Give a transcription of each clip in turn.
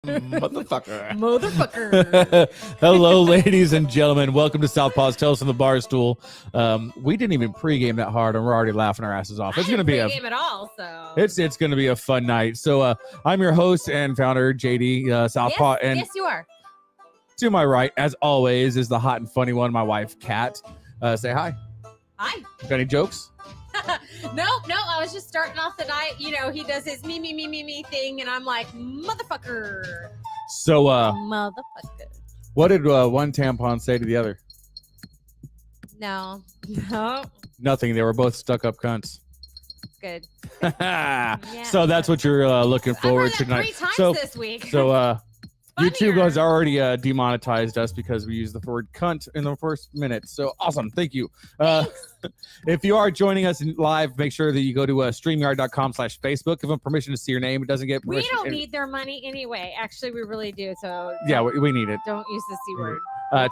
Motherfucker. Hello, ladies and gentlemen. Welcome to Southpaw's Tales from the Barstool. We didn't even pregame that hard, and we're already laughing our asses off. It's going to be a game at all, so it's going to be a fun night. So I'm your host and founder, JD Southpaw, and yes, you are. to my right, as always, is the hot and funny one, my wife, Kat. Say hi. Hi. Got any jokes? No, I was just starting off the night. You know, he does his me thing, and I'm like, motherfucker. So, motherfucker. What did one tampon say to the other? No. Nothing. They were both stuck-up cunts. Good. So that's what you're looking forward to tonight. 3 times this week. So, YouTube has already demonetized us because we used the word cunt in the first minute. So awesome. Thank you. If you are joining us live, make sure that you go to StreamYard.com/Facebook. Give them permission to see your name. It doesn't get permission. We don't need their money anyway. Actually, we really do. So yeah, we need it. Don't use the C word.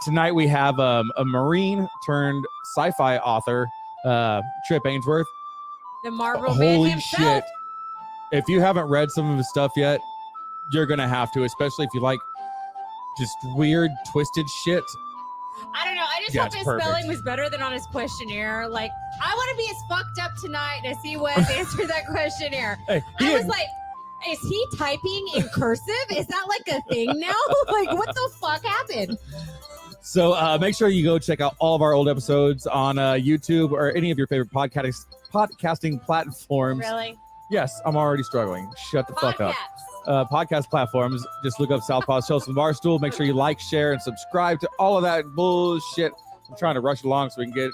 Tonight we have a Marine turned sci-fi author, Tripp Ainsworth. The Marvel Holy man himself. shit. If you haven't read some of his stuff yet, you're going to have to, especially if you like just weird, twisted shit. I don't know. I just hope his spelling was better than on his questionnaire. Like, I want to be as fucked up tonight as he was answer that questionnaire. Hey, I was like, is he typing in cursive? Is that like a thing now? Like, what the fuck happened? So make sure you go check out all of our old episodes on YouTube or any of your favorite podcasting platforms. Really? Yes, I'm already struggling. Shut the fuck up. Podcast platforms. Just look up Southpaw's Tales from the Barstool. Make sure you like, share, and subscribe to all of that bullshit. I'm trying to rush along so we can get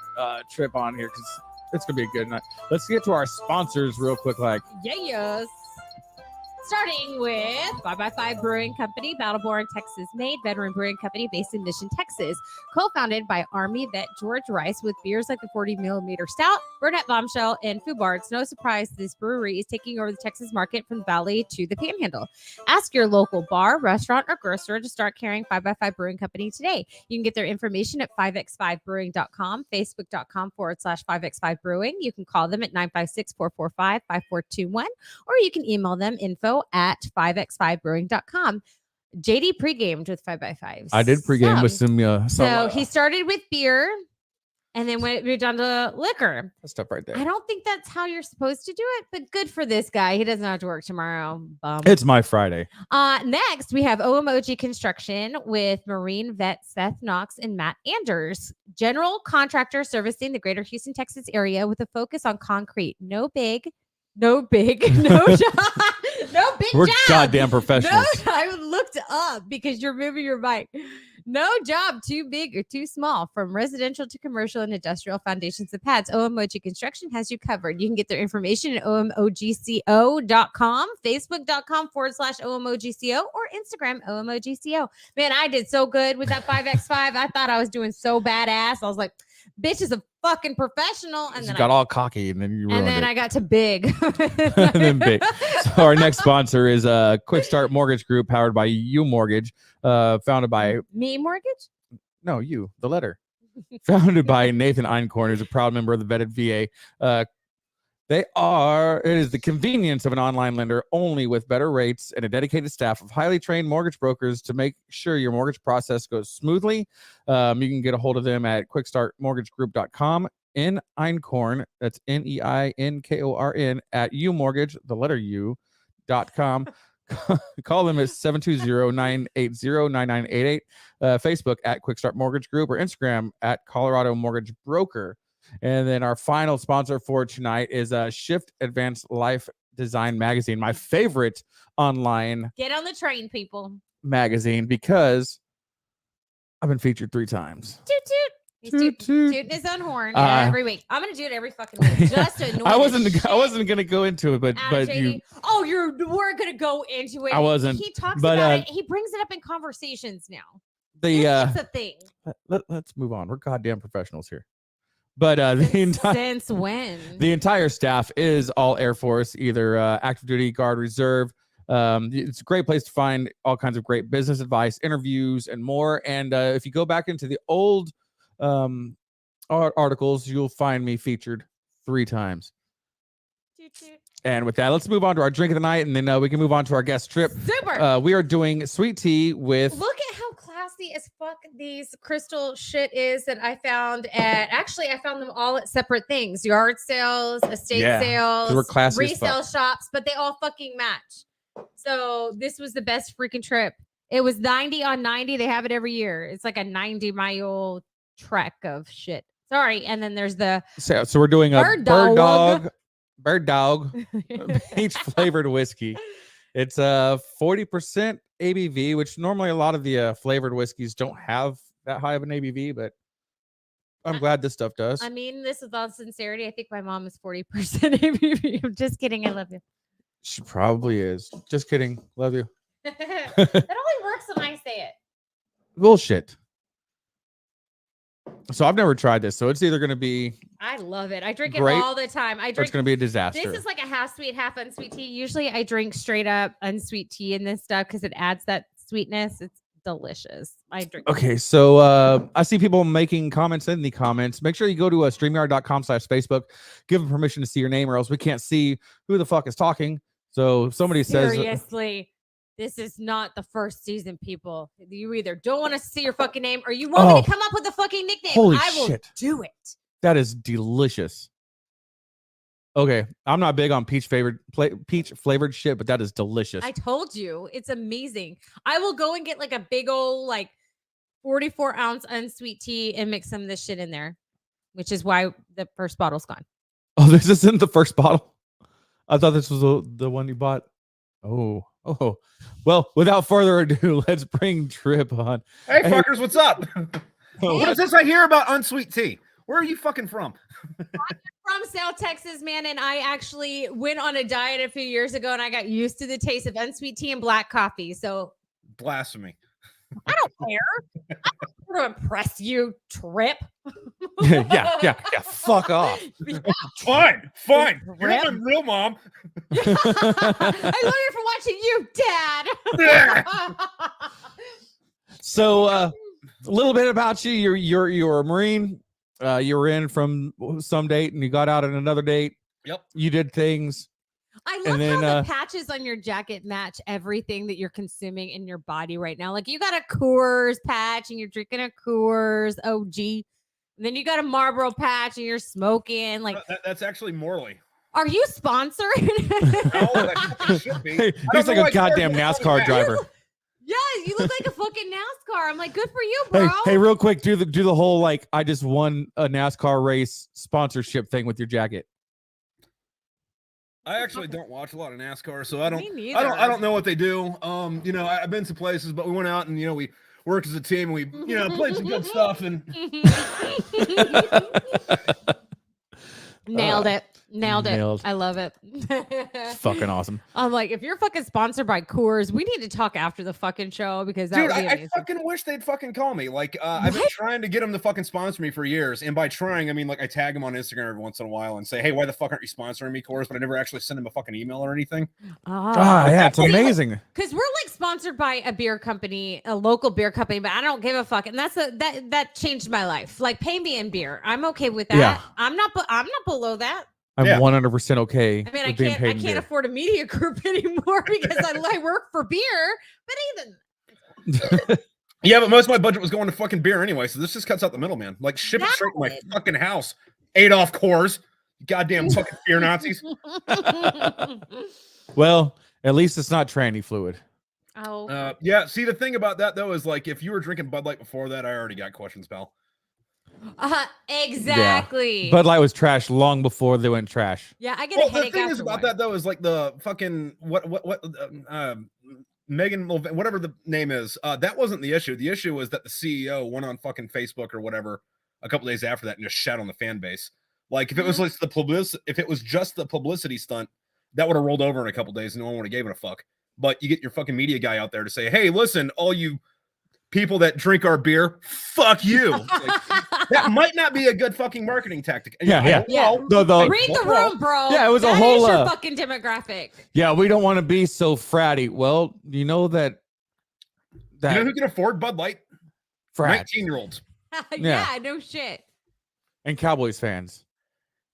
Tripp on here because it's going to be a good night. Let's get to our sponsors real quick. Yes. Starting with 5x5 Brewing Company, Battleborn, Texas-made veteran brewing company based in Mission, Texas. Co-founded by Army vet George Rice with beers like the 40mm Stout, Burnett Bombshell, and Foobar. It's no surprise this brewery is taking over the Texas market from the Valley to the Panhandle. Ask your local bar, restaurant, or grocer to start carrying 5x5 Brewing Company today. You can get their information at 5x5brewing.com, facebook.com/5x5 Brewing. You can call them at 956-445-5421, or you can email them info@5x5brewing.com. JD pre-gamed with 5x5. I did pre-game with some. So he started with beer and then moved on to liquor. That stuff right there. I don't think that's how you're supposed to do it, but good for this guy. He doesn't have to work tomorrow. Bum. It's my Friday. Next, we have OMOG Construction with Marine vet Seth Knox and Matt Anders. General contractor servicing the greater Houston, Texas area with a focus on concrete. No big, no big We're job. goddamn professionals. No, I looked up because you're moving your mic. No job too big or too small. From residential to commercial and industrial foundations and pads, OMOG Construction has you covered. You can get their information at omogco.com, facebook.com/omogco, or Instagram OMOGCO. Man, I did so good with that 5x5. I thought I was doing so badass. I was like, bitch is a fucking professional. And then got all cocky and then you ruined it. I got to big. And then big. So our next sponsor is Quickstart Mortgage Group, powered by U Mortgage, founded by Me Mortgage? No, you, the letter. Founded by Nathan Einkorn, who's a proud member of the vetted VA. It is the convenience of an online lender, only with better rates and a dedicated staff of highly trained mortgage brokers to make sure your mortgage process goes smoothly. You can get a hold of them at quickstartmortgagegroup.com, in Einkorn, that's NEINKORN, at umortgage, the letter U.com. Call them at 720-980-9988, Facebook at Quickstart Mortgage Group, or Instagram at Colorado Mortgage Broker. And then our final sponsor for tonight is Shift Advanced Life Design Magazine, my favorite online Get on the train, people. magazine, because I've been featured 3 times. Toot toot. He's tooting his own horn every week. I'm gonna do it every fucking week. Just to annoy I wasn't gonna go into it, but you. Oh, we're gonna go into it. I wasn't. He talks about it. He brings it up in conversations now. It's a thing. Let's move on. We're goddamn professionals here. But since when? The entire staff is all Air Force, either active duty, Guard, Reserve. It's a great place to find all kinds of great business advice, interviews, and more. And if you go back into the old articles, you'll find me featured 3 times. And with that, let's move on to our drink of the night, and then we can move on to our guest Tripp. Super. We are doing sweet tea with. Look at how classy as fuck these crystal shit is that I found at. Actually, I found them all at separate things: yard sales, estate sales, we're classy as resale shops, but they all fucking match. So this was the best freaking trip. It was 90 on 90. They have it every year. It's like a 90-mile trek of shit. Sorry. And then there's the So we're doing a bird dog peach flavored whiskey. It's 40% ABV, which normally a lot of the flavored whiskeys don't have that high of an ABV, but I'm glad this stuff does. I mean, this is all sincerity. I think my mom is 40% ABV. I'm just kidding. I love you. She probably is. Just kidding. Love you. That only works when I say it. Bullshit. So I've never tried this, so it's either going to be. I love it. I drink great, it all the time. I drink. It's going to be a disaster. This is like a half sweet, half unsweet tea. Usually, I drink straight up unsweet tea in this stuff because it adds that sweetness. It's delicious. I drink. Okay, so I see people making comments in the comments. Make sure you go to streamyard.com/Facebook. Give them permission to see your name, or else we can't see who the fuck is talking. So if somebody says, seriously, this is not the first season, people. You either don't want to see your fucking name or you want me to come up with a fucking nickname. Holy I will shit. do it. That is delicious. Okay, I'm not big on peach flavored shit, but that is delicious. I told you, it's amazing. I will go and get like a big old like 44-ounce unsweet tea and mix some of this shit in there, which is why the first bottle's gone. Oh, this isn't the first bottle. I thought this was the one you bought. Oh. Well, without further ado, let's bring Tripp on. Hey, fuckers, what's up? What is this I hear about unsweet tea? Where are you fucking from? I'm from South Texas, man, and I actually went on a diet a few years ago, and I got used to the taste of unsweet tea and black coffee. So blasphemy. I don't care. I'm not here to impress you, Tripp. yeah. Fuck off. Fine. You're not my real mom. I learned it from watching you, Dad. So, a little bit about you. You're a Marine. You were in from some date, and you got out on another date. Yep. You did things. I love how the patches on your jacket match everything that you're consuming in your body right now. Like you got a Coors patch and you're drinking a Coors OG. And then you got a Marlboro patch and you're smoking. Like that's actually Morley. Are you sponsored? No, that should be. Hey, he's like a goddamn NASCAR driver. Yeah, you look like a fucking NASCAR. I'm like, good for you, bro. Hey, real quick, do the whole like I just won a NASCAR race sponsorship thing with your jacket. I actually don't watch a lot of NASCAR, so I don't know what they do. I've been to places, but we went out and we worked as a team and we played some good stuff and Nailed it. I love it. Fucking awesome. I'm like, if you're fucking sponsored by Coors, we need to talk after the fucking show because that dude, would be I fucking wish they'd fucking call me. Like, I've been trying to get them to fucking sponsor me for years, and by trying, I mean like I tag them on Instagram every once in a while and say, hey, why the fuck aren't you sponsoring me, Coors? But I never actually send them a fucking email or anything. Yeah, it's amazing. Because we're like sponsored by a beer company, a local beer company, but I don't give a fuck, and that changed my life. Like, pay me in beer. I'm okay with that. Yeah. I'm not below that. I'm 100% okay. I mean, I can't afford a media group anymore because I work for beer. But even yeah, but most of my budget was going to fucking beer anyway, so this just cuts out the middleman. Like, ship it straight to my fucking house. Adolf Coors, goddamn fucking beer Nazis. Well, at least it's not tranny fluid. Oh. Yeah. See, the thing about that though is like if you were drinking Bud Light before that, I already got questions, pal. Exactly. Yeah. Bud Light was trash long before they went trash. Yeah, I get a headache. The thing is about that though is like the fucking Megan, whatever the name is, that wasn't the issue. The issue was that the CEO went on fucking Facebook or whatever a couple days after that and just shat on the fan base. Like if it was like if it was just the publicity stunt, that would have rolled over in a couple days and no one would have given a fuck. But you get your fucking media guy out there to say, hey, listen, all you people that drink our beer, fuck you. Like, that might not be a good fucking marketing tactic. And Read the room, bro. Yeah, it was that a whole is your fucking demographic. Yeah, we don't want to be so fratty. Well, you know that you know who can afford Bud Light? 19-year-olds. Yeah, no shit. And Cowboys fans.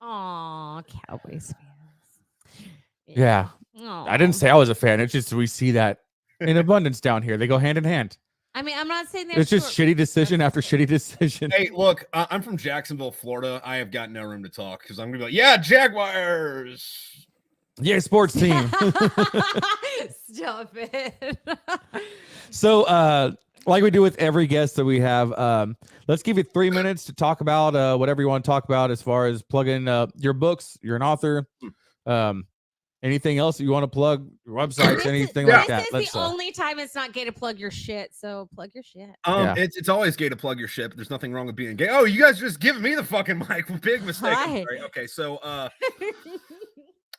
Aw, Cowboys fans. Yeah. I didn't Aw. say I was a fan. It's just we see that in abundance down here. They go hand in hand. I mean, I'm not saying It's just shitty decision after shitty decision. Hey, look, I'm from Jacksonville, Florida. I have got no room to talk because I'm gonna be like, yeah, Jaguars. Yeah, sports team. Stop it. So, like we do with every guest that we have, let's give you 3 minutes to talk about whatever you want to talk about as far as plugging your books. You're an author. Anything else you want to plug? Your websites, anything like that. This is the only time it's not gay to plug your shit. So plug your shit. It's always gay to plug your shit. But there's nothing wrong with being gay. Oh, you guys just giving me the fucking mic. Big mistake. Sorry. Okay, so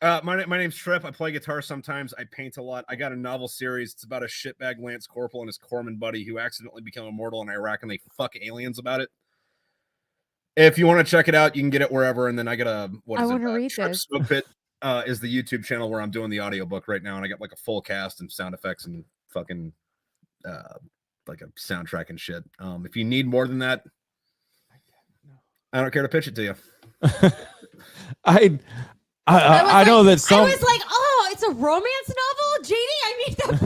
my name's Tripp. I play guitar sometimes. I paint a lot. I got a novel series. It's about a shitbag Lance Corporal and his corpsman buddy who accidentally become immortal in Iraq and they fuck aliens about it. If you want to check it out, you can get it wherever. And then I got a I want to read Tripp this. Smoke Pit is the YouTube channel where I'm doing the audiobook right now, and I got like a full cast and sound effects and fucking like a soundtrack and shit. If you need more than that, I don't care to pitch it to you. I know that some. I was like, oh, it's a romance novel, JD. I need that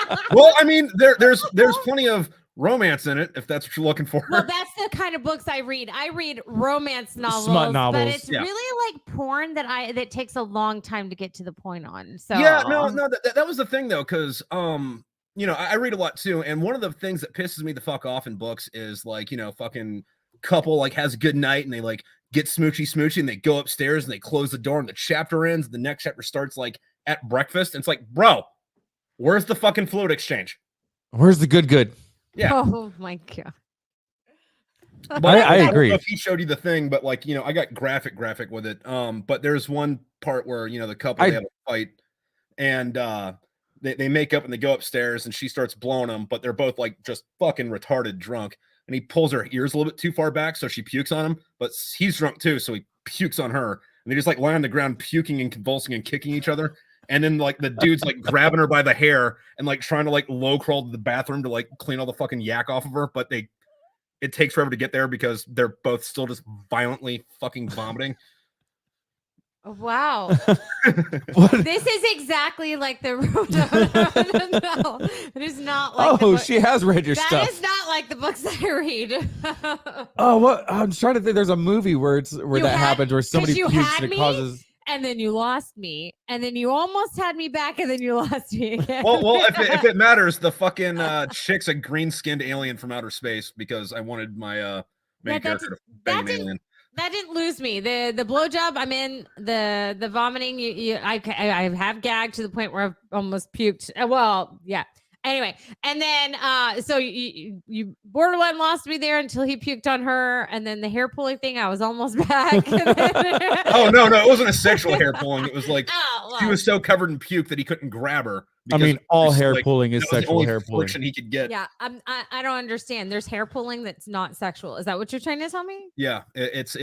book. Well, I mean, there's plenty of romance in it if that's what you're looking for. Well, that's the kind of books I read. I read romance novels, Smut novels. but it's really like porn that takes a long time to get to the point on. So yeah, no, that was the thing though, because you know, I read a lot too, and one of the things that pisses me the fuck off in books is like, you know, fucking couple like has a good night and they like get smoochy and they go upstairs and they close the door and the chapter ends and the next chapter starts like at breakfast and it's like, bro, where's the fucking fluid exchange? Where's the good? Yeah. Oh my god. But I agree. don't know if he showed you the thing, but like, you know, I got graphic with it. But there's one part where, you know, the couple they have a fight and they make up and they go upstairs and she starts blowing them, but they're both like just fucking retarded drunk. And he pulls her ears a little bit too far back, so she pukes on him. But he's drunk too, so he pukes on her. And they just like lie on the ground, puking and convulsing and kicking each other. And then like the dude's like grabbing her by the hair and like trying to like low crawl to the bathroom to like clean all the fucking yak off of her. But it takes forever to get there because they're both still just violently fucking vomiting. Wow. This is exactly like the no. It is not like oh, she has read your that stuff. That is not like the books I read. Oh, what? I'm trying to think. There's a movie where that happens where somebody pukes and it causes. And then you lost me, and then you almost had me back, and then you lost me again. Well, if it matters, the fucking chick's a green-skinned alien from outer space because I wanted my main character to bang an alien. That didn't lose me. The blowjob, I'm in. The vomiting, I have gagged to the point where I've almost puked. Well, yeah. Anyway, and then so you borderline lost me there until he puked on her, and then the hair pulling thing, I was almost back. Oh no, it wasn't a sexual hair pulling. It was like he was so covered in puke that he couldn't grab her. I mean, all hair pulling is sexual hair pulling. He could get. Yeah, I don't understand. There's hair pulling that's not sexual. Is that what you're trying to tell me? Yeah, it's a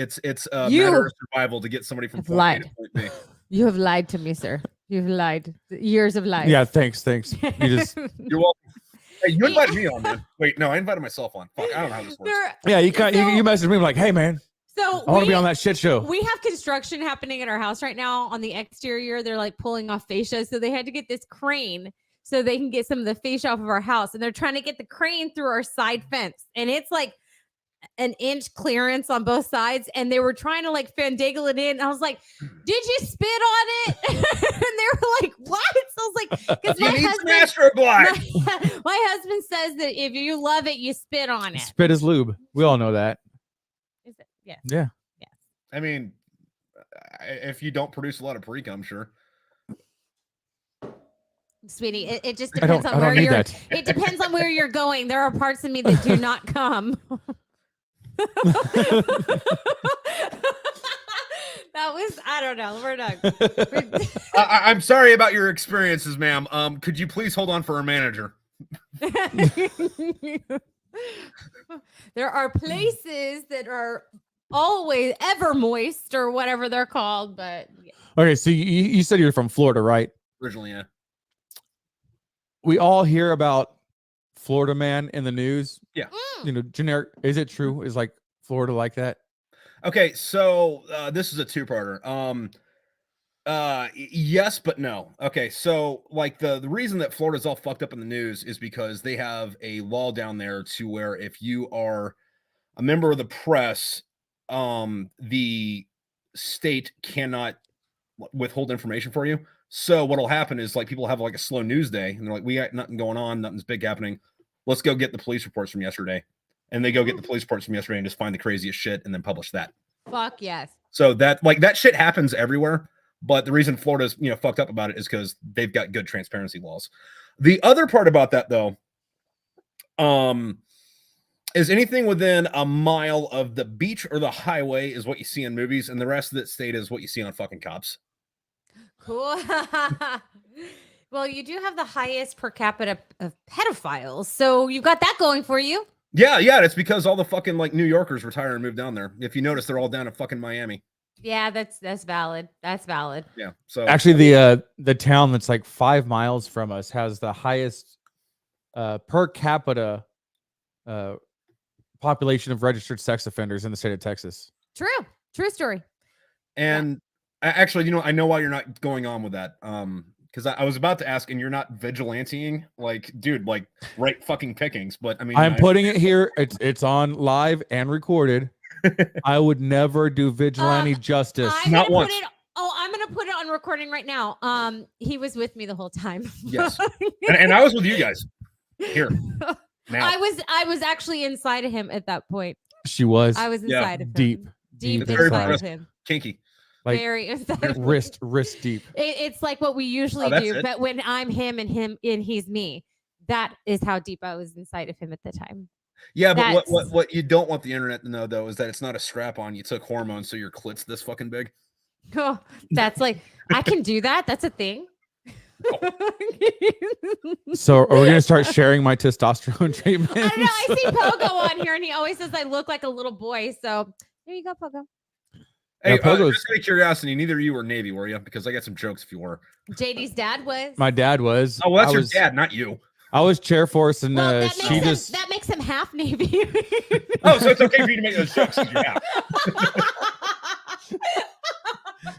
matter of survival to get somebody from point A to point B. You have lied to me, sir. You've lied. Years of lies. Yeah, thanks. You just you're welcome. Hey, you invited me on, man. Wait, no, I invited myself on. Fuck, I don't know how this works. Yeah, you messaged me like, hey, man. So I want to be on that shit show. We have construction happening at our house right now on the exterior. They're like pulling off fascia. So they had to get this crane so they can get some of the fascia off of our house. And they're trying to get the crane through our side fence. And it's like an inch clearance on both sides. And they were trying to like fandangle it in. And I was like, did you spit on it? And they were like, what? So I was like, because my husband says that if you love it, you spit on it. Spit is lube. We all know that. Is it? Yes. Yeah. Yes. I mean, if you don't produce a lot of pre-cum, sure. Sweetie, it just depends on where you're. It depends on where you're going. There are parts of me that do not come. That was, I don't know. We're done. I'm sorry about your experiences, ma'am. Could you please hold on for our manager? There are places that are always ever moist or whatever they're called, but yeah. Okay, so you said you're from Florida, right? Originally, yeah. We all hear about Florida man in the news. Yeah. You know, generic. Is it true? Is like Florida like that? Okay, so this is a two-parter. Yes, but no. Okay, so like the reason that Florida's all fucked up in the news is because they have a law down there to where if you are a member of the press, the state cannot withhold information for you. So what'll happen is like people have like a slow news day and they're like, we got nothing going on, nothing's big happening. Let's go get the police reports from yesterday. And they go get the police reports from yesterday and just find the craziest shit and then publish that. Fuck yes. So that like that shit happens everywhere. But the reason Florida's fucked up about it is because they've got good transparency laws. The other part about that though, is anything within a mile of the beach or the highway is what you see in movies, and the rest of the state is what you see on fucking cops. Cool. Well, you do have the highest per capita of pedophiles, so you've got that going for you. Yeah, it's because all the fucking like New Yorkers retire and move down there. If you notice, they're all down in fucking Miami. Yeah, that's valid. That's valid. Yeah. So actually, the town that's like 5 miles from us has the highest per capita population of registered sex offenders in the state of Texas. True story. And actually, I know why you're not going on with that. Because I was about to ask, and you're not vigilanteing, like, dude, like, right fucking pickings. But I mean, I'm putting it here. It's on live and recorded. I would never do vigilante justice. Not once. I'm gonna put it on recording right now. He was with me the whole time. Yes, and I was with you guys here. Now. I was actually inside of him at that point. She was. I was inside of him. Deep inside of him. Kinky. Like very inside wrist deep. It's like what we usually do, but when I'm him and he's me, that is how deep I was inside of him at the time. Yeah, but what you don't want the internet to know though is that it's not a strap on. You took hormones, so your clit's this fucking big. Oh, that's like I can do that. That's a thing. So are we gonna start sharing my testosterone treatment? I don't know. I see Pogo on here, and he always says I look like a little boy. So there you go, Pogo. Hey, just out of curiosity, neither of you were Navy, were you? Because I got some jokes if you were. JD's dad was. My dad was. Oh, well, that's your dad, not you. I was chair force, and that makes him half Navy. Oh, so it's okay for you to make those jokes.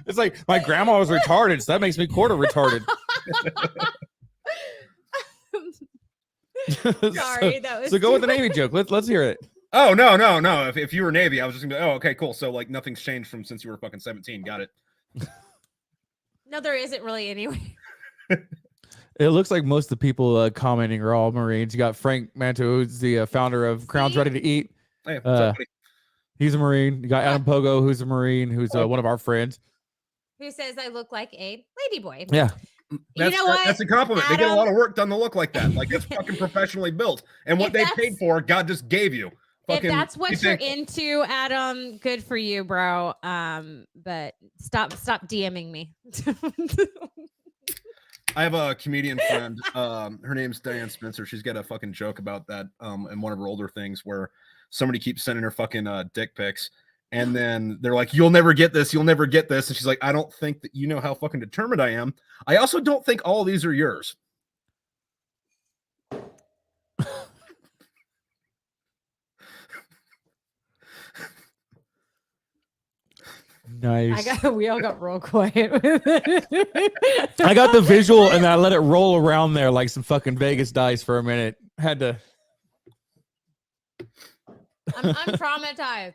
It's like my grandma was retarded, so that makes me quarter retarded. Sorry, that was so go with the Navy joke. Let's hear it. Oh, no. If you were Navy, I was just gonna be, oh, okay, cool. So like nothing's changed from since you were fucking 17. Got it. No, there isn't really anyway. It looks like most of the people commenting are all Marines. You got Frank Manto, who's the founder of Crowns Ready to Eat. Hey, what's up, buddy? He's a Marine. You got Adam Pogo, who's a Marine, who's one of our friends. Who says I look like a lady boy. Yeah. You know what? That's a compliment. Adam, they get a lot of work done to look like that. Like it's fucking professionally built. And what they paid for, God just gave you. Fucking, if that's what you're into, Adam, good for you, bro. But stop DMing me. I have a comedian friend. Her name's Diane Spencer. She's got a fucking joke about that in one of her older things where somebody keeps sending her fucking dick pics. And then they're like, you'll never get this. You'll never get this. And she's like, I don't think that you know how fucking determined I am. I also don't think all of these are yours. Nice. We all got real quiet. I got the visual and I let it roll around there like some fucking Vegas dice for a minute. Had to. I'm traumatized.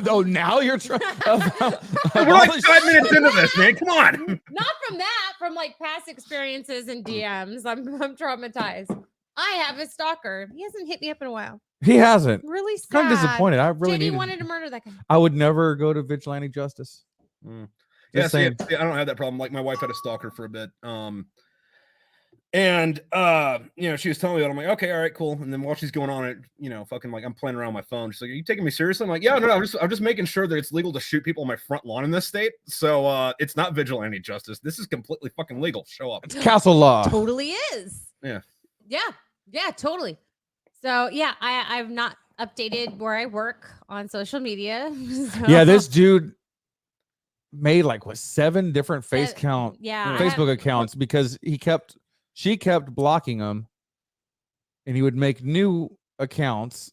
Oh, now you're trying. We're like 5 minutes into this, man. Come on. Not from that, from like past experiences and DMs. I'm traumatized. I have a stalker. He hasn't hit me up in a while. He hasn't. Really sad. I'm disappointed. I really wanted to murder that guy. I would never go to vigilante justice. Yeah, see, I don't have that problem. Like my wife had a stalker for a bit. And she was telling me that. I'm like, okay, all right, cool. And then while she's going on it, fucking like I'm playing around my phone. She's like, are you taking me seriously? I'm like, yeah, no, I'm just making sure that it's legal to shoot people on my front lawn in this state. So it's not vigilante justice. This is completely fucking legal. Show up. It's castle law. Totally is. Yeah. Yeah, totally. So yeah, I've not updated where I work on social media. So. Yeah, this dude made like 7 different Facebook accounts because she kept blocking him, and he would make new accounts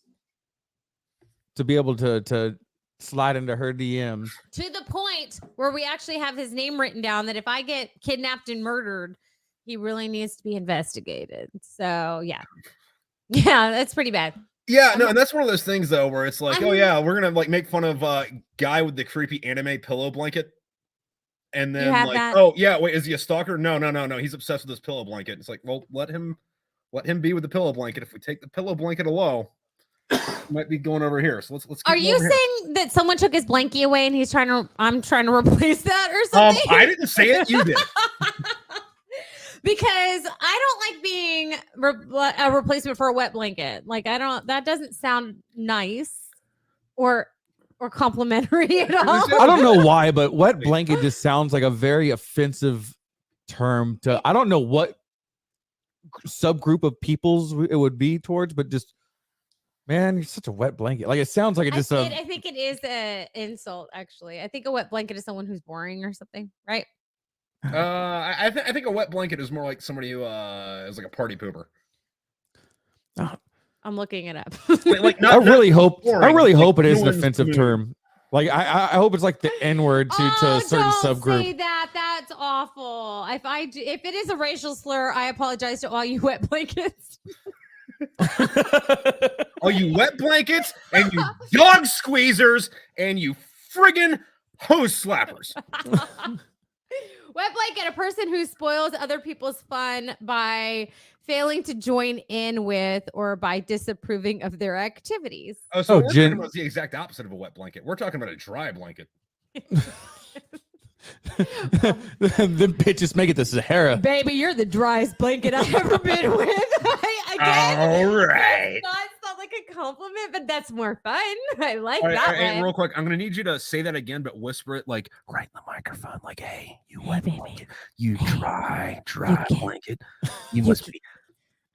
to be able to slide into her DMs. To the point where we actually have his name written down that if I get kidnapped and murdered, he really needs to be investigated. So yeah. Yeah, that's pretty bad. Yeah, no, and that's one of those things though where it's like, I oh mean- yeah, we're gonna like make fun of guy with the creepy anime pillow blanket. And then have like, that? oh yeah, wait, is he a stalker? No, he's obsessed with this pillow blanket. It's like, well, let him be with the pillow blanket. If we take the pillow blanket alone, might be going over here. So let's keep Are him you over here. saying that someone took his blankie away and I'm trying to replace that or something? I didn't say it, you did. Because I don't like being a replacement for a wet blanket. Like that doesn't sound nice or complimentary at all. I don't know why, but wet blanket just sounds like a very offensive term to, I don't know what subgroup of peoples it would be towards, but just, man, you're such a wet blanket. Like it sounds like it just I think it is an insult, actually. I think a wet blanket is someone who's boring or something, right? I think a wet blanket is more like somebody who is like a party pooper. I'm looking it up. Like I really hope like, it is an no one's offensive moving. term. Like I hope it's like the N-word to a certain don't subgroup. say that. That's awful. If it is a racial slur, I apologize to all you wet blankets. All you wet blankets and you dog squeezers and you friggin' hose slappers. Wet blanket, a person who spoils other people's fun by failing to join in with or by disapproving of their activities. Oh, so Oh, we're Jen- talking about the exact opposite of a wet blanket. We're talking about a dry blanket. Them bitches make it to Sahara. Baby, you're the driest blanket I've ever been with. Again, All right. it's not like a compliment, but that's more fun. I like All right, that hey, one. real quick, I'm gonna need you to say that again, but whisper it like right in the microphone, like, "Hey, you wet baby. blanket, you Hey, dry can't- blanket, you must be."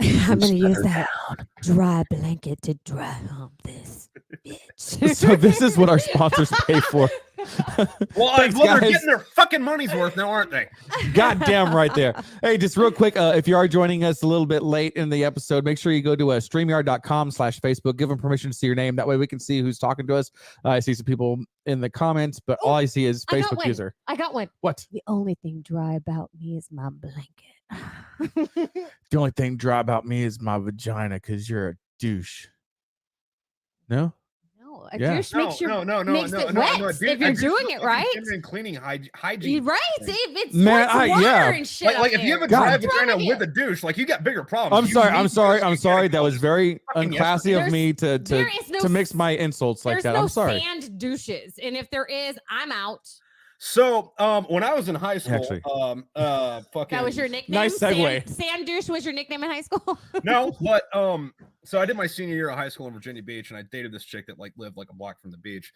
I'm gonna use settle that down." dry blanket to dry hump this bitch. So this is what our sponsors pay for. Well, Thanks, they're guys. getting their fucking money's worth now, aren't they? Goddamn right there. Hey, just real quick, if you are joining us a little bit late in the episode, make sure you go to streamyard.com/Facebook. Give them permission to see your name. That way we can see who's talking to us. I see some people in the comments, but all I see is I got Facebook one. user. I got one. What? The only thing dry about me is my blanket. The only thing dry about me is my vagina because you're a douche. No? No, a Yeah. douche makes your no, makes it wet if you're doing it right. And cleaning You're hygiene. right. See, if it's Man, water yeah. and shit. Like up if you have a there. dry God. vagina Dry with it. a douche, like you got bigger problems. I'm You sorry. need I'm sorry. to I'm sorry. That was very Fucking unclassy of There's- me to there is no mix my insults like There's that. no I'm sorry. sand douches, and if there is, I'm out. So, when I was in high school, Actually. fucking That was your nickname. Nice segue. Sand douche was your nickname in high school. no, but so I did my senior year of high school in Virginia Beach, and I dated this chick that like lived like a block from the beach,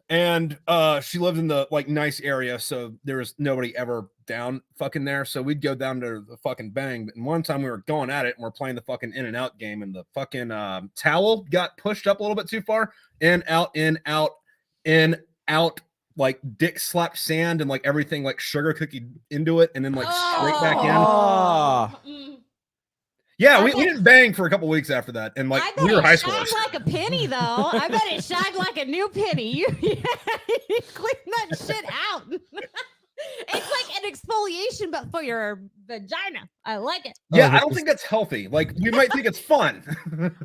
and she lived in the like nice area, so there was nobody ever down fucking there. So we'd go down to the fucking bang. And one time we were going at it, and we're playing the fucking in and out game, and the fucking towel got pushed up a little bit too far, in out, like dick slapped sand and like everything like sugar cookie into it, and then like straight back in. Oh. Mm. Yeah, I we bet- didn't bang for a couple weeks after that, and like I bet we were it high shined schoolers. like a penny, though. I bet it shined like a new penny. You clean that shit out. It's like an exfoliation, but for your vagina. I like it. Yeah, Oh, I don't think that's healthy. Like we might think it's fun.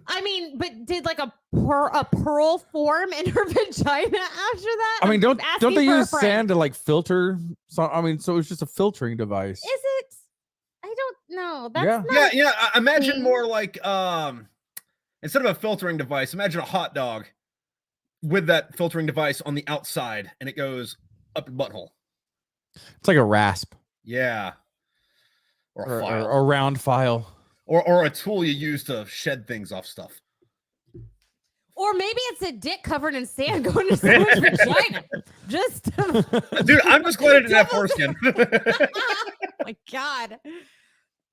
I mean, but did like a pearl form in her vagina after that? I mean, don't Asking they for a use friend. sand to like filter? So I mean, so it's just a filtering device. Is it? I don't know. That's Yeah. not. Yeah. Imagine thing. more like instead of a filtering device, imagine a hot dog with that filtering device on the outside, and it goes up your butthole. It's like a rasp Yeah. Or a file. or a round file. Or a tool you use to shed things off stuff. Or maybe it's a dick covered in sand going to someone's vagina. Just. Dude, I'm just glad I didn't have foreskin. Oh my God.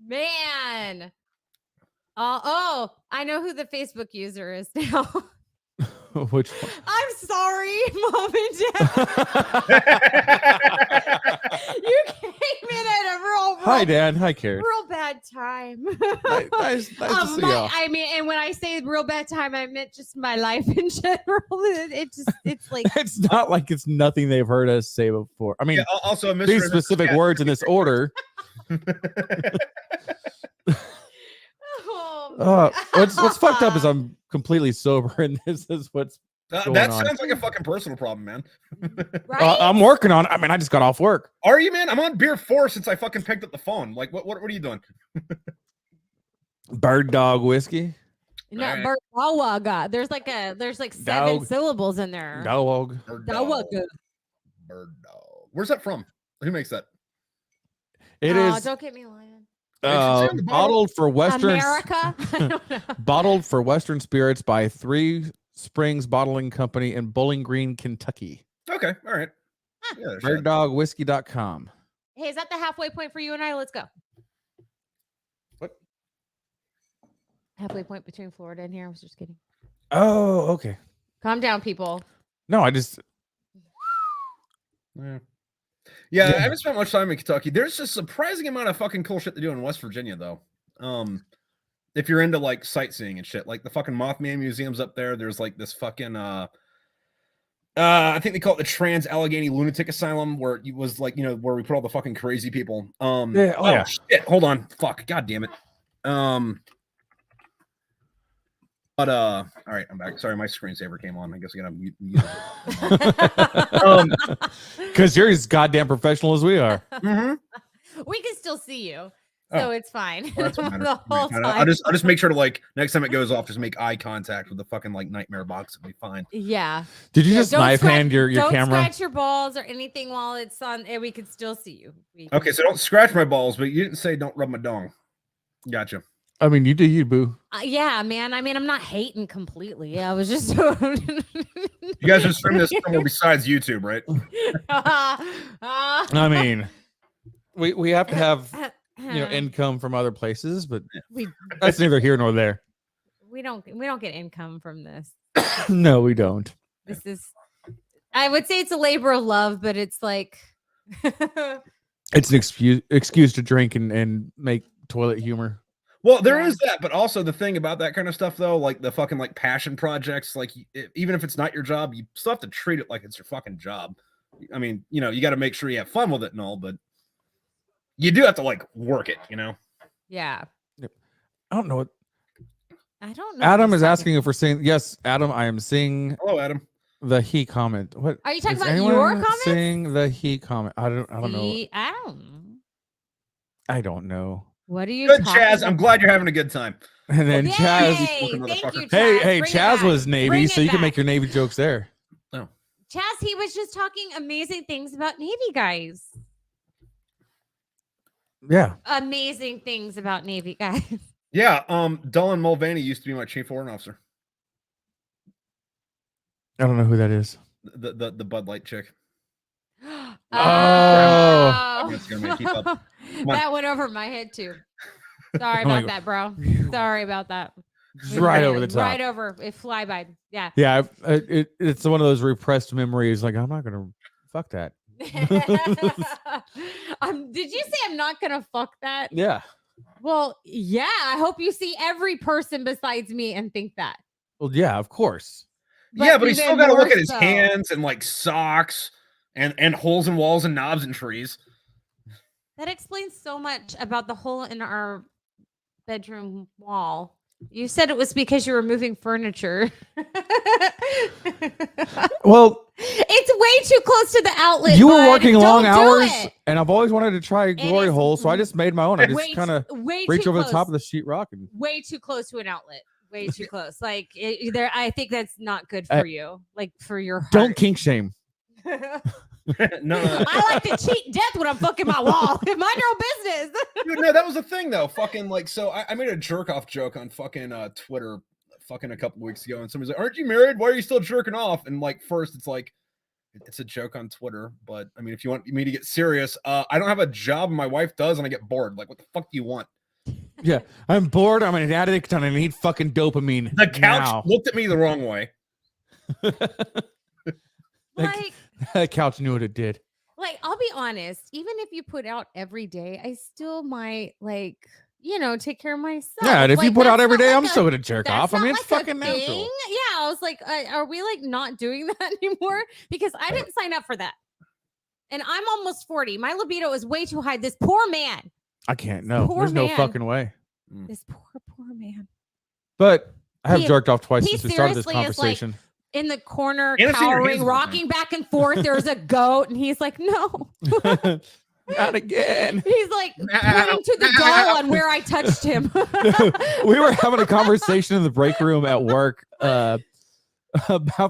Man. Oh, I know who the Facebook user is now. Which one? I'm sorry, Mom and Dad. You came in at a Hi, Dan. Hi, Carrie. real bad time. Nice to see my, y'all. I mean, and when I say real bad time, I meant just my life in general. It's like It's not like it's nothing they've heard us say before. I mean, Yeah, also, Mr. these and Mrs. specific Cat. words in this order. What's fucked up is I'm completely sober, and this is what's going That on. sounds like a fucking personal problem, man. right? I'm working on it. I mean, I just got off work. Are you, man? I'm on beer 4 since I fucking picked up the phone. Like, what are you doing? Bird dog whiskey. No, Alright. Bird. There's like 7 Dog. syllables in there. Dog. Bird Dog. dog. Bird dog. Where's that from? Who makes that? It Oh, is don't get me lying. It should say on the bottle. bottled for Western. America. I don't know. Bottled for Western Spirits by Three Springs Bottling Company in Bowling Green, Kentucky. Okay, all right. Yeah, there's that. Birddogwhiskey.com. Hey, is that the halfway point for you and I? Let's go. What? Halfway point between Florida and here. I was just kidding. Oh, okay. Calm down, people. No, I just Yeah. Yeah. I haven't spent much time in Kentucky. There's a surprising amount of fucking cool shit to do in West Virginia, though. If you're into like sightseeing and shit, like the fucking Mothman Museum's up there. There's like this fucking I think they call it the Trans Allegheny Lunatic Asylum, where it was like, where we put all the fucking crazy people. Yeah. Shit. Hold on. Fuck. God damn it. All right, I'm back. Sorry, my screensaver came on. I guess I gotta mute it. because you're as goddamn professional as we are. We can still see you, Oh. so it's fine. Well, that's what matters. The whole Fine. time. I'll just make sure to like next time it goes off, just make eye contact with the fucking like nightmare box. It'll be fine. Yeah. Did you Yeah, just don't knife scratch- hand your don't camera? scratch your balls or anything while it's on, and we can still see you. Okay, so don't scratch my balls, but you didn't say don't rub my dong. Gotcha. I mean, you do you, boo. Yeah, man. I mean, I'm not hating completely. I was just. You guys are streaming this somewhere besides YouTube, right? I mean, we have to have income from other places, but we that's neither here nor there. we don't get income from this. No, we don't. This is, I would say it's a labor of love, but it's like It's an excuse to drink and make toilet humor. Well, there Yeah. is that, but also the thing about that kind of stuff, though, like the fucking like passion projects, like even if it's not your job, you still have to treat it like it's your fucking job. I mean, you got to make sure you have fun with it and all, but you do have to like work it, yeah. I don't know what I don't know. Adam what is he's asking talking if we're seeing. Yes, Adam, I am seeing Hello, Adam. the he comment. What Are you talking is about anyone your comments? Seeing the he comment. I don't know. I don't know. I don't know. What are you Good, talking Chaz. I'm about? glad you're having a good time. And then Yay! Chaz. Thank you, motherfucker. Chaz. Hey, Bring it Chaz back. was Navy, Bring so it you can back. make your Navy jokes there. Chaz, he was just talking amazing things about Navy guys. Yeah. Amazing things about Navy guys. Yeah, Dolan Mulvaney used to be my chief warrant officer. I don't know who that is. The Bud Light chick. Oh. It's gonna keep up. on. That went over my head too. Sorry Oh my about that, bro. Sorry about that. Just right over the top. Right over. It fly by. Yeah. Yeah, it's one of those repressed memories. Like, I'm not gonna fuck that. Did you say I'm not gonna fuck that? Yeah. Well, yeah. I hope you see every person besides me and think that. Well, yeah, of course. Yeah, but he's even still got to look more at his so. hands and like socks and holes in walls and knobs and trees. That explains so much about the hole in our bedroom wall. You said it was because you were moving furniture. Well, It's way too close to the outlet. you were bud. working Don't long do hours, it. and I've always wanted to try a glory is hole, so I just made my own. I just Way kind of way reach too over the close. top of the sheetrock and Way too close to an outlet. Way too close. Like there, I think that's not good for you. Like for your heart. don't kink shame. No, I like to cheat death when I'm fucking my wall. Mind your own business. dude, no, that was the thing though. Fucking like, so I made a jerk off joke on fucking Twitter, fucking a couple weeks ago, and somebody's like, "Aren't you married? Why are you still jerking off?" And like, first, it's like, it's a joke on Twitter, but I mean, if you want me to get serious, I don't have a job, and my wife does, and I get bored. Like, what the fuck do you want? Yeah, I'm bored. I'm an addict, and I need fucking dopamine. The couch now. looked at me the wrong way. Like, That couch knew what it did. I'll be honest, even if you put out every day, I still might take care of myself. Yeah, and if you put out that's every not day, like I'm a- still gonna jerk that's off. I not mean, it's like a fucking natural. thing. Yeah, I was like, are we not doing that anymore? Because I didn't sign up for that. And I'm almost 40. My libido is way too high. This poor man. I can't. No, Poor there's no man. fucking way. This poor man. But I have He- jerked off twice he since we started this seriously is like- conversation. In the corner, And I've seen your cowering, hands all the rocking back and forth. There's a goat, and he's like, no. Not again. He's like pointing to the doll on where I touched him. We were having a conversation in the break room at work about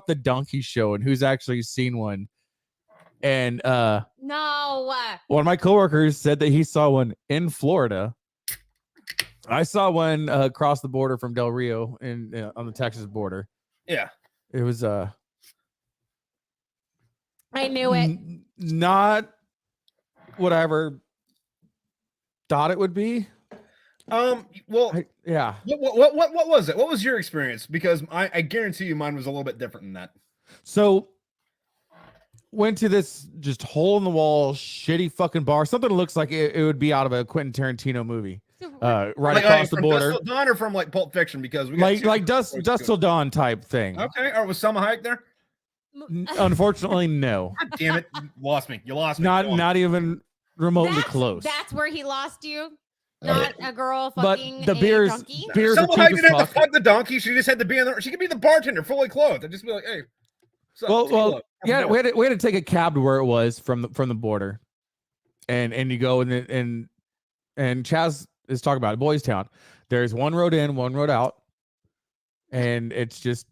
the donkey show and who's actually seen one. And No. one of my coworkers said that he saw one in Florida. I saw one across the border from Del Rio on the Texas border. Yeah. It was I knew it. Not what I ever thought it would be. Well, Yeah. what was it? What was your experience? Because I guarantee you mine was a little bit different than that. So went to this just hole in the wall, shitty fucking bar. Something that looks like it would be out of a Quentin Tarantino movie. Right across the border. Dusk Till Dawn or from like Pulp Fiction? Because we got Like Dust Till Dawn type thing. Okay. Or was Selma Hayek there? Unfortunately, no. God damn it. You lost me. You lost me. Not even remotely close. That's where he lost you. Not a girl But fucking the beers, donkey. beers are Selma cheap Hayek as didn't have to fuck. fuck the donkey. She just had to be in there. She could be the bartender, fully clothed. I'd just be like, hey. Well, yeah, we had to take a cab to where it was from the border, and you go and Chaz is talking about it, Boys Town. There's one road in, one road out, and it's just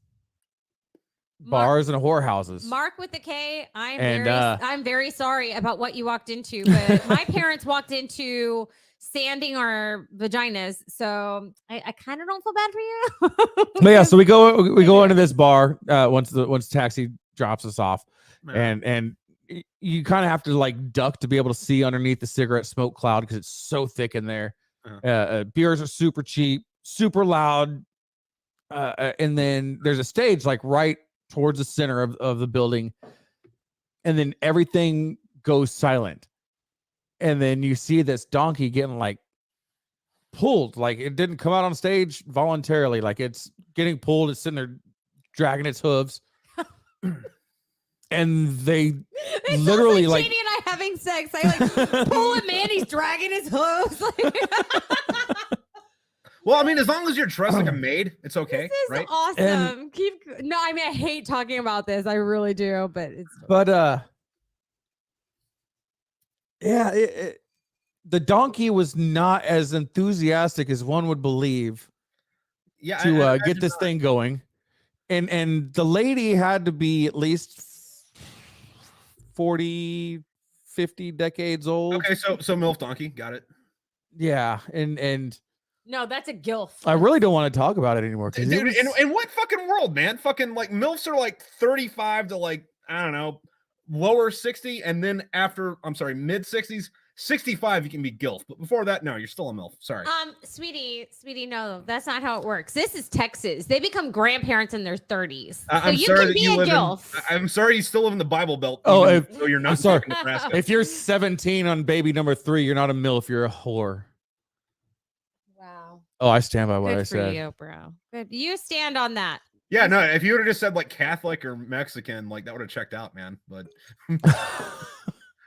bars and whorehouses. Mark with the K. And, I'm very sorry about what you walked into, but my parents walked into sanding our vaginas, so I kind of don't feel bad for you. But yeah, so we go into this bar once taxi drops us off, and you kind of have to like duck to be able to see underneath the cigarette smoke cloud because it's so thick in there. Beers are super cheap, super loud, and then there's a stage like right towards the center of the building, and then everything goes silent, and then you see this donkey getting like pulled, like it didn't come out on stage voluntarily, like it's getting pulled, it's sitting there dragging its hooves. And they literally like Jeannie and I having sex. I like pull him in, he's dragging his hooves. Well, I mean, as long as you're dressed like a maid, it's okay, This is right? awesome. No, I mean, I hate talking about this. I really do, but yeah, the donkey was not as enthusiastic as one would believe. Yeah, to get this thing going, and the lady had to be at least 40, 50 decades old. Okay, so MILF donkey, got it. Yeah, and no, that's a gilf. I really don't want to talk about it anymore. Dude, in what fucking world, man? Fucking like MILFs are like 35 to like, I don't know, lower 60, and then after, I'm sorry, mid 60s, 65 you can be gilf, but before that, no, you're still a MILF. Sorry. Sweetie, no, that's not how it works. This is Texas. They become grandparents in their 30s. I'm so you sorry can that be you a live gilf. I'm sorry you still live in the Bible Belt. Oh, so you're not I'm sorry. in Nebraska. If you're 17 on baby number 3, you're not a MILF, you're a whore. Wow. Oh, I stand by what Good I for said. you, bro. Good. You stand on that. Yeah, no, if you would have just said like Catholic or Mexican, like that would have checked out, man. But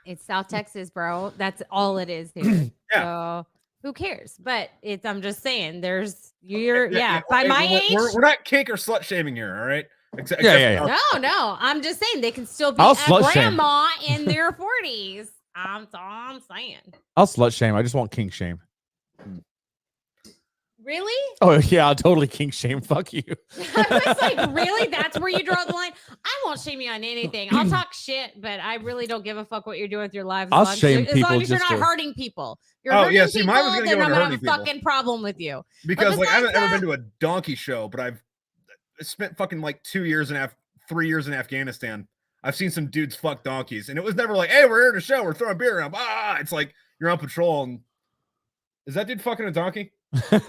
it's South Texas, bro. That's all it is, dude. Yeah. So who cares? But I'm just saying, by my age. We're not kink or slut shaming here, all right? Except No, I'm just saying they can still be I'll a slut shame. grandma in their 40s. That's all I'm saying. I'll slut shame. I just want king shame. Really? Oh yeah, I'll totally king shame. Fuck you. I was like, really? That's where you draw the line? I won't shame you on anything. I'll talk shit, but I really don't give a fuck what you're doing with your lives. I'll shame as people long as you're just not to- hurting people. You're Oh, hurting yeah, see, mine was people, gonna then go I'm into gonna have a hurting people. fucking problem with you. because like I haven't besides ever been that- to a donkey show, but I've spent fucking like 3 years in Afghanistan. I've seen some dudes fuck donkeys, and it was never like, hey, we're here at a show, we're throwing beer around. It's like you're on patrol, and is that dude fucking a donkey? Have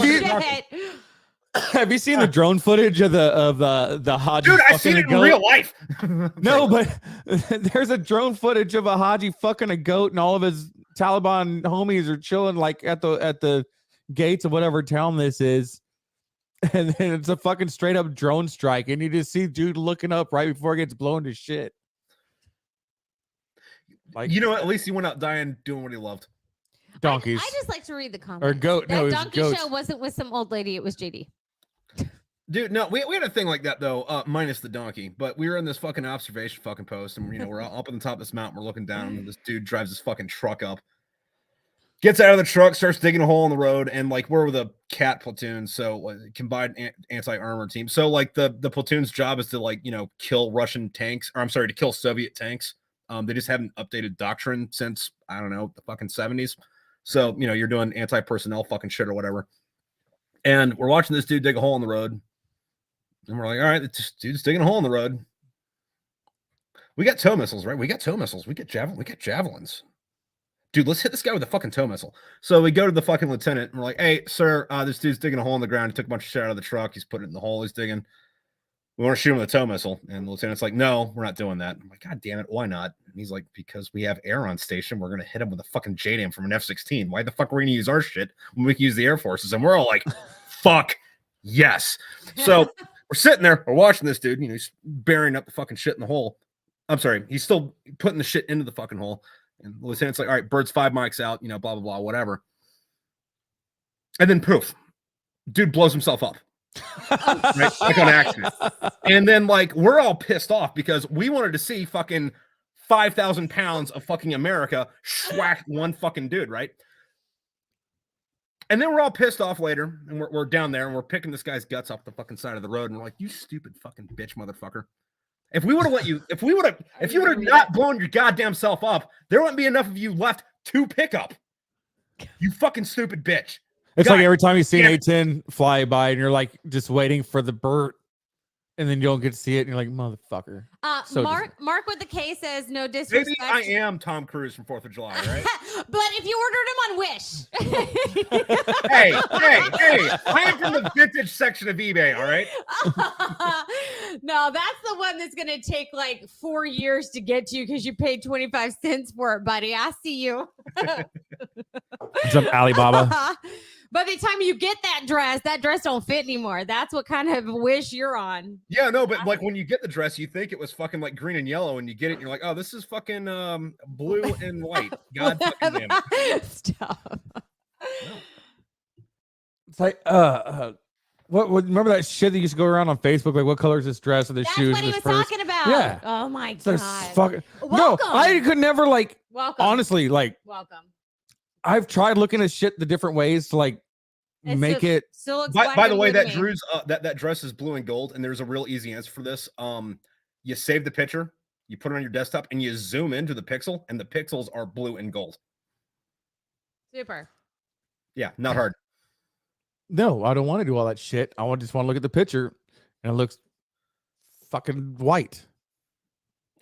you- Shit. Have you seen the drone footage of the Haji? Dude, I seen it in real life. No, but there's a drone footage of a Haji fucking a goat, and all of his Taliban homies are chilling like at the gates of whatever town this is. And then it's a fucking straight up drone strike, and you just see dude looking up right before it gets blown to shit. Like, you know what? At least he went out dying doing what he loved. Donkeys. I just like to read the comments. Or goat. That No, it was donkey goats. show wasn't with some old lady. It was JD. Dude, no, we had a thing like that though, minus the donkey. But we were in this fucking observation fucking post, and we're up on the top of this mountain, we're looking down, and this dude drives his fucking truck up, gets out of the truck, starts digging a hole in the road, and like we're with a cat platoon, so like, combined anti-armor team. So like the platoon's job is to like kill Russian tanks, or I'm sorry, to kill Soviet tanks. They just haven't updated doctrine since I don't know the fucking 70s. So you're doing anti-personnel fucking shit or whatever. And we're watching this dude dig a hole in the road. And we're like, all right, this dude's digging a hole in the road. We got tow missiles, right? We got tow missiles. We get javelins. Dude, let's hit this guy with a fucking tow missile. So we go to the fucking lieutenant and we're like, hey, sir, this dude's digging a hole in the ground. He took a bunch of shit out of the truck. He's putting it in the hole he's digging. We want to shoot him with a tow missile. And the lieutenant's like, no, we're not doing that. I'm like, God damn it, why not? And he's like, because we have air on station. We're going to hit him with a fucking JDAM from an F-16. Why the fuck are we going to use our shit when we can use the Air Forces? And we're all like, fuck, yes. So we're sitting there, we're watching this dude, he's burying up the fucking shit in the hole. I'm sorry, he's still putting the shit into the fucking hole. And the lieutenant's like, all right, bird's 5 mics out, blah, blah, blah, whatever. And then poof, dude blows himself up. Right? Like on accident. And then like we're all pissed off because we wanted to see fucking 5,000 pounds of fucking America schwack one fucking dude, right? And then we're all pissed off later, and we're down there and we're picking this guy's guts off the fucking side of the road, and we're like, you stupid fucking bitch motherfucker. If you would have not blown your goddamn self up, there wouldn't be enough of you left to pick up. You fucking stupid bitch. It's God, like every time you see an A-10 fly by and you're like just waiting for the bird, and then you don't get to see it, and you're like, motherfucker. So Mark with the K says no disrespect. Maybe I am Tom Cruise from 4th of July, right? But if you ordered them on Wish. hey, I am from the vintage section of eBay, all right? No, that's the one that's going to take like 4 years to get to you because you paid 25 cents for it, buddy. I see you. Some Alibaba. By the time you get that dress don't fit anymore. That's what kind of Wish you're on. Yeah, no, but like when you get the dress, you think it was fucking like green and yellow, and you get it, and you're like, oh, this is fucking blue and white. God fucking damn it. Stop. No. It's like, what? Remember that shit that used to go around on Facebook? Like, what color is this dress or this That's shoes? what he was this purse? talking about. Yeah. Oh my It's God. fucking, no, Welcome. I could never like. Welcome. Honestly, like, Welcome. I've tried looking at shit the different ways to like make it. Still looks By the way, black and blue that to me. Drew's that dress is blue and gold, and there's a real easy answer for this. You save the picture, you put it on your desktop, and you zoom into the pixel, and the pixels are blue and gold. Super. Yeah, not hard. No, I don't want to do all that shit. Just want to look at the picture, and it looks fucking white.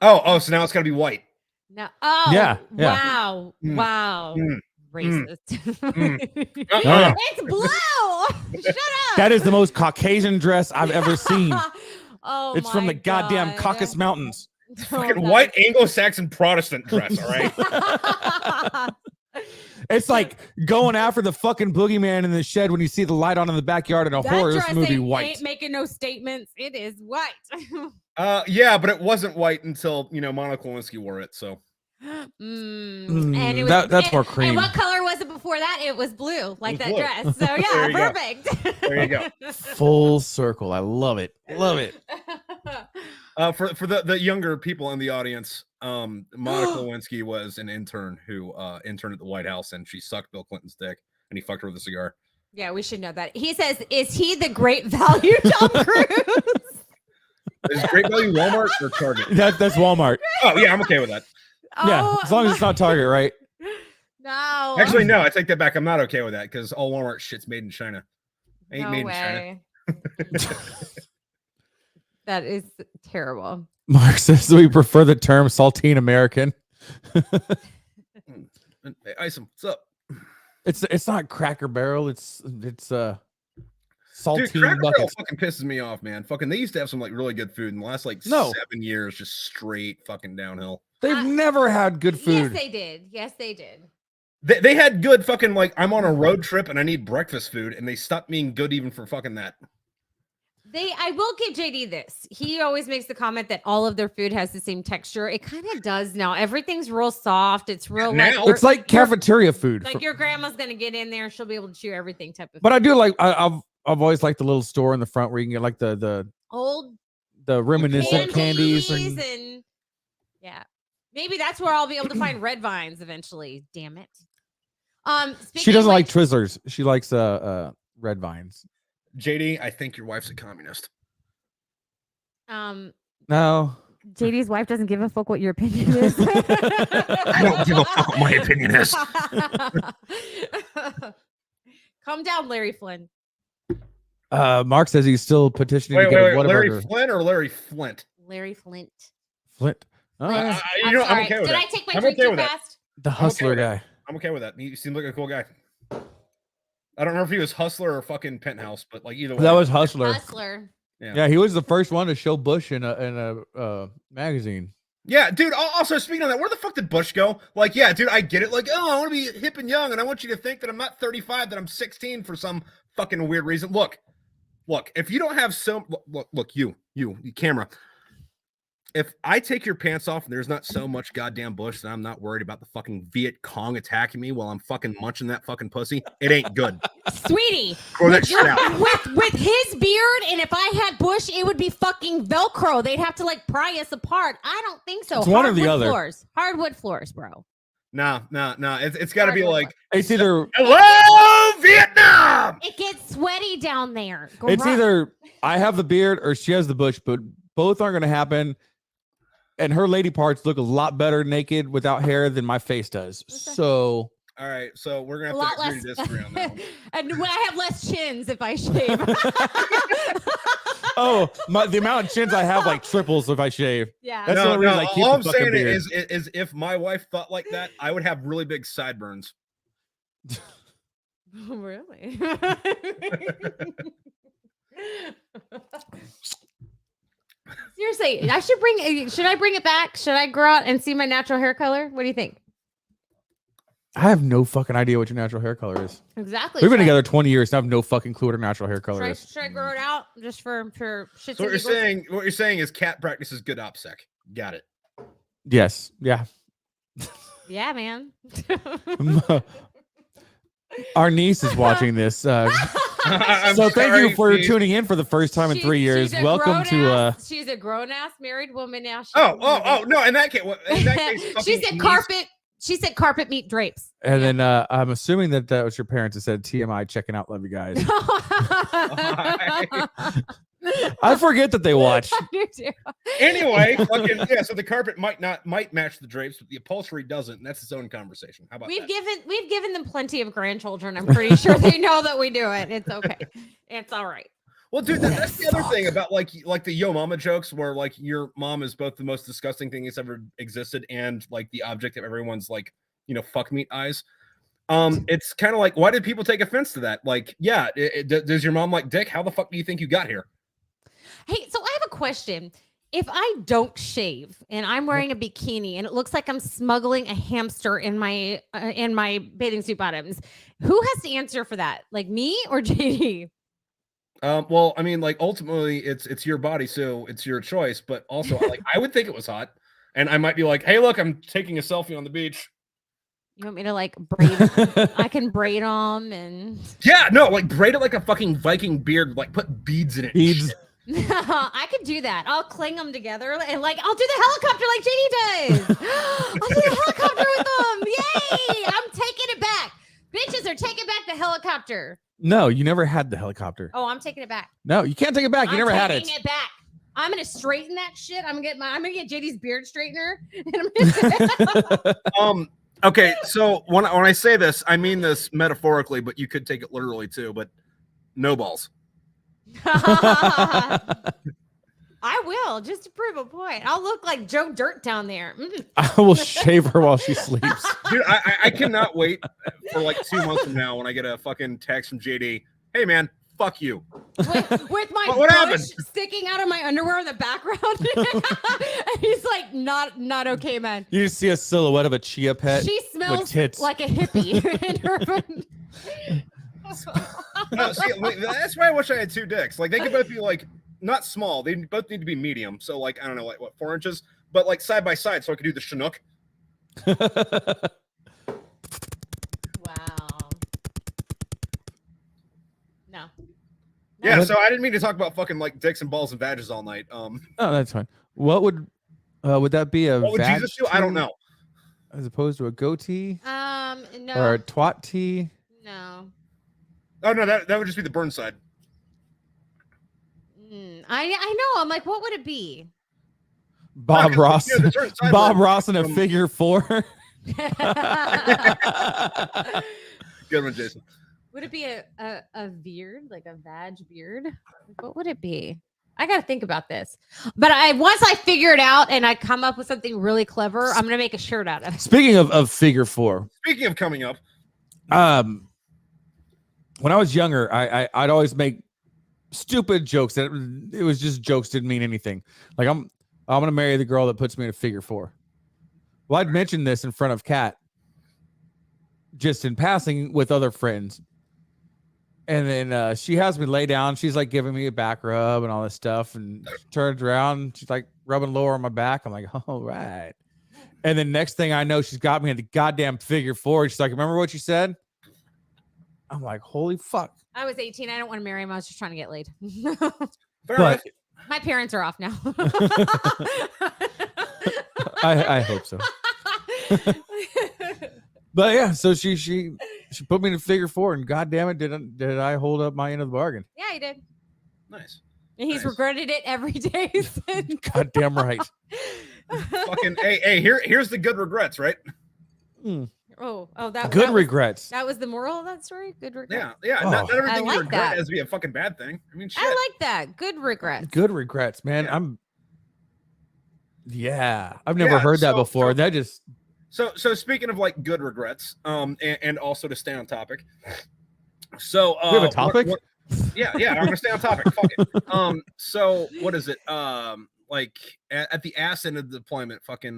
Oh, so now it's gotta be white. No. Oh. Yeah. Wow. Mm. Wow. Mm. Racist. Yeah. It's blue. Shut up. That is the most Caucasian dress I've ever seen. Oh, It's from my the goddamn God. Caucasus Mountains. Fucking white Anglo-Saxon Protestant dress, all right? It's like going after the fucking boogeyman in the shed when you see the light on in the backyard in a That horror dress movie. ain't White. making no statements. It is white. Yeah, but it wasn't white until Monica Lewinsky wore it. So And it was, that's more cream. And what color was it before that? It was blue, like that blue. dress. So There yeah, you go. perfect. there you go. Full circle. I love it. Love it. For the younger people in the audience, Monica Lewinsky was an intern who interned at the White House, and she sucked Bill Clinton's dick, and he fucked her with a cigar. Yeah, we should know that. He says, "Is he the great value Tom Cruise?" Is Great Value Walmart or Target? That's Walmart. Oh yeah, I'm okay with that. Yeah, Oh, as long as it's not Target, right? No. Actually, no, I take that back. I'm not okay with that because all Walmart shit's made in China. Ain't no made way. in China. That is terrible. Mark says we prefer the term saltine American. Hey, Isom, what's up? It's not Cracker Barrel. It's saltine Cracker Barrel buckets. fucking pisses me off, man. Fucking, they used to have some like really good food in the last like No. 7 years, just straight fucking downhill. They've never had good food. Yes, they did. Yes, they did. They had good fucking, like, I'm on a road trip and I need breakfast food, and they stopped being good even for fucking that. I will give JD this. He always makes the comment that all of their food has the same texture. It kind of does now. Everything's real soft. It's real Now- It's like cafeteria food. like your grandma's gonna get in there. She'll be able to chew everything type of. But I do like I've always liked the little store in the front where you can get like the Old reminiscent candies and yeah, maybe that's where I'll be able to find red vines eventually. Damn it. She doesn't like Twizzlers. She likes red vines. JD, I think your wife's a communist. No. JD's wife doesn't give a fuck what your opinion is. I don't give a fuck what my opinion is. Calm down, Larry Flynn. Mark says he's still petitioning to Wait, get a wait, Larry Whataburger. Flynn or Larry Flint? Larry Flint. Flint. Oh, Flint. yeah. You know, I'm sorry. okay with Did that. I take my I'm drink okay too with that. fast? The hustler with guy. I'm okay with that. He seemed like a cool guy. I don't remember if he was Hustler or fucking Penthouse, but like either way. That was Hustler. Hustler. Yeah, he was the first one to show Bush in a magazine. Yeah, dude. Also, speaking of that, where the fuck did Bush go? Like, yeah, dude, I get it. Like, oh, I want to be hip and young, and I want you to think that I'm not 35, that I'm 16 for some fucking weird reason. Look, if you don't have look, you camera. If I take your pants off and there's not so much goddamn bush that I'm not worried about the fucking Viet Cong attacking me while I'm fucking munching that fucking pussy, it ain't good. Sweetie, Throw that shit out. with his beard, and if I had bush, it would be fucking Velcro. They'd have to like pry us apart. I don't think so. It's one or the other. Hardwood floors, bro. No. It's got to be like, It's either hello, Vietnam. It gets sweaty down there. it's either I have the beard or she has the bush, but both aren't going to happen. And her lady parts look a lot better naked without hair than my face does. So, all right, so we're gonna a have lot to agree to disagree on that one. And I have less chins if I shave. the amount of chins I have like triples if I shave. Yeah. That's the only reason I keep all the I'm fucking saying beard. is if my wife thought like that, I would have really big sideburns. Really? Seriously, should I bring it back? Should I grow out and see my natural hair color? What do you think? I have no fucking idea what your natural hair color is. Exactly. We've been together 20 years. And I have no fucking clue what her natural hair color is. Should I grow it out just for shits So and giggles? what you're saying is cat practices good OPSEC. Got it. Yes. Yeah. Yeah, man. Our niece is watching this. I'm So thank you sorry, for please. tuning in for the first time in 3 years. she's a Welcome to she's a grown-ass married woman now. Oh no! In that case, She said carpet. She said carpet meet drapes. and then I'm assuming that was your parents that said TMI checking out. Love you guys. I forget that they watch. Anyway, fucking yeah. So the carpet might match the drapes, but the upholstery doesn't, and that's its own conversation. How about We've that? given them plenty of grandchildren. I'm pretty sure they know that we do it. It's okay. It's all right. Well, dude, that's the other thing about like the yo mama jokes, where like your mom is both the most disgusting thing that's ever existed and like the object of everyone's like fuck meat eyes. It's kind of like, why did people take offense to that? Like, yeah, does your mom like dick? How the fuck do you think you got here? Hey, so I have a question. If I don't shave and I'm wearing a bikini and it looks like I'm smuggling a hamster in my bathing suit bottoms, who has to answer for that? Like me or JD? Well, I mean, like ultimately, it's your body, so it's your choice. But also, like, I would think it was hot, and I might be like, "Hey, look, I'm taking a selfie on the beach." You want me to like braid? I can braid them and Yeah, no, like braid it like a fucking Viking beard, like put beads in it. Beads. I could do that. I'll cling them together and like I'll do the helicopter like JD does. I'll do the helicopter with them. Yay! I'm taking it back. Bitches are taking back the helicopter. No, you never had the helicopter. Oh, I'm taking it back. No, you can't take it back. You never had it. I'm taking it back. I'm gonna straighten that shit. I'm gonna get JD's beard straightener. Okay, so when I say this, I mean this metaphorically, but you could take it literally too. But no balls. I will, just to prove a point. I'll look like Joe Dirt down there. I will shave her while she sleeps. Dude, I cannot wait for like 2 months from now when I get a fucking text from JD. Hey man, fuck you. With my What bush happened? sticking out of my underwear in the background. And he's like, not okay, man. You just see a silhouette of a chia pet. She smells tits. like a hippie. in her No, see, that's why I wish I had 2 dicks. Like they could both be like not small. They both need to be medium. So like I don't know, like what 4 inches, but like side by side, so I could do the Chinook. Wow. No. Yeah, so I didn't mean to talk about fucking like dicks and balls and badges all night. Oh, that's fine. What would that be a What would Jesus do? I don't know. As opposed to a goatee No. or a twat tee? No. Oh no, that would just be the burn side. I know. I'm like, what would it be? Bob Ross. You know, the certain side Bob where- Ross in a figure 4. Good one, Jason. Would it be a beard, like a vag beard? Like, what would it be? I got to think about this. But once I figure it out and I come up with something really clever, I'm going to make a shirt out of it. Speaking of figure 4, Speaking of coming up, when I was younger, I'd always make stupid jokes that it was just jokes, didn't mean anything. Like I'm gonna marry the girl that puts me in a figure 4. Well, I'd mentioned this in front of Kat, just in passing with other friends, and then she has me lay down. She's like giving me a back rub and all this stuff, and she turns around, she's like rubbing lower on my back. I'm like, all right. And then next thing I know, she's got me in the goddamn figure 4. She's like, remember what you said? I'm like, holy fuck. I was 18. I don't want to marry him. I was just trying to get laid. fair But enough. My parents are off now. I hope so. But yeah, so she put me in a figure 4, and goddamn it, did I hold up my end of the bargain? Yeah, he did. Nice. And he's regretted it every day since. Goddamn right. Fucking hey, here's the good regrets, right? Oh, that Good that was- regrets. That was the moral of that story. Good regret. Yeah. Oh. Not everything like you regret that. has to be a fucking bad thing. I mean, shit. I like that. Good regret. Good regrets, man. Yeah. I've never Yeah, heard that so- before. so- That just So speaking of like good regrets, and also to stay on topic. So we have a topic. Yeah, I'm gonna stay on topic. Fuck it. So what is it? Like at the ass end of the deployment, fucking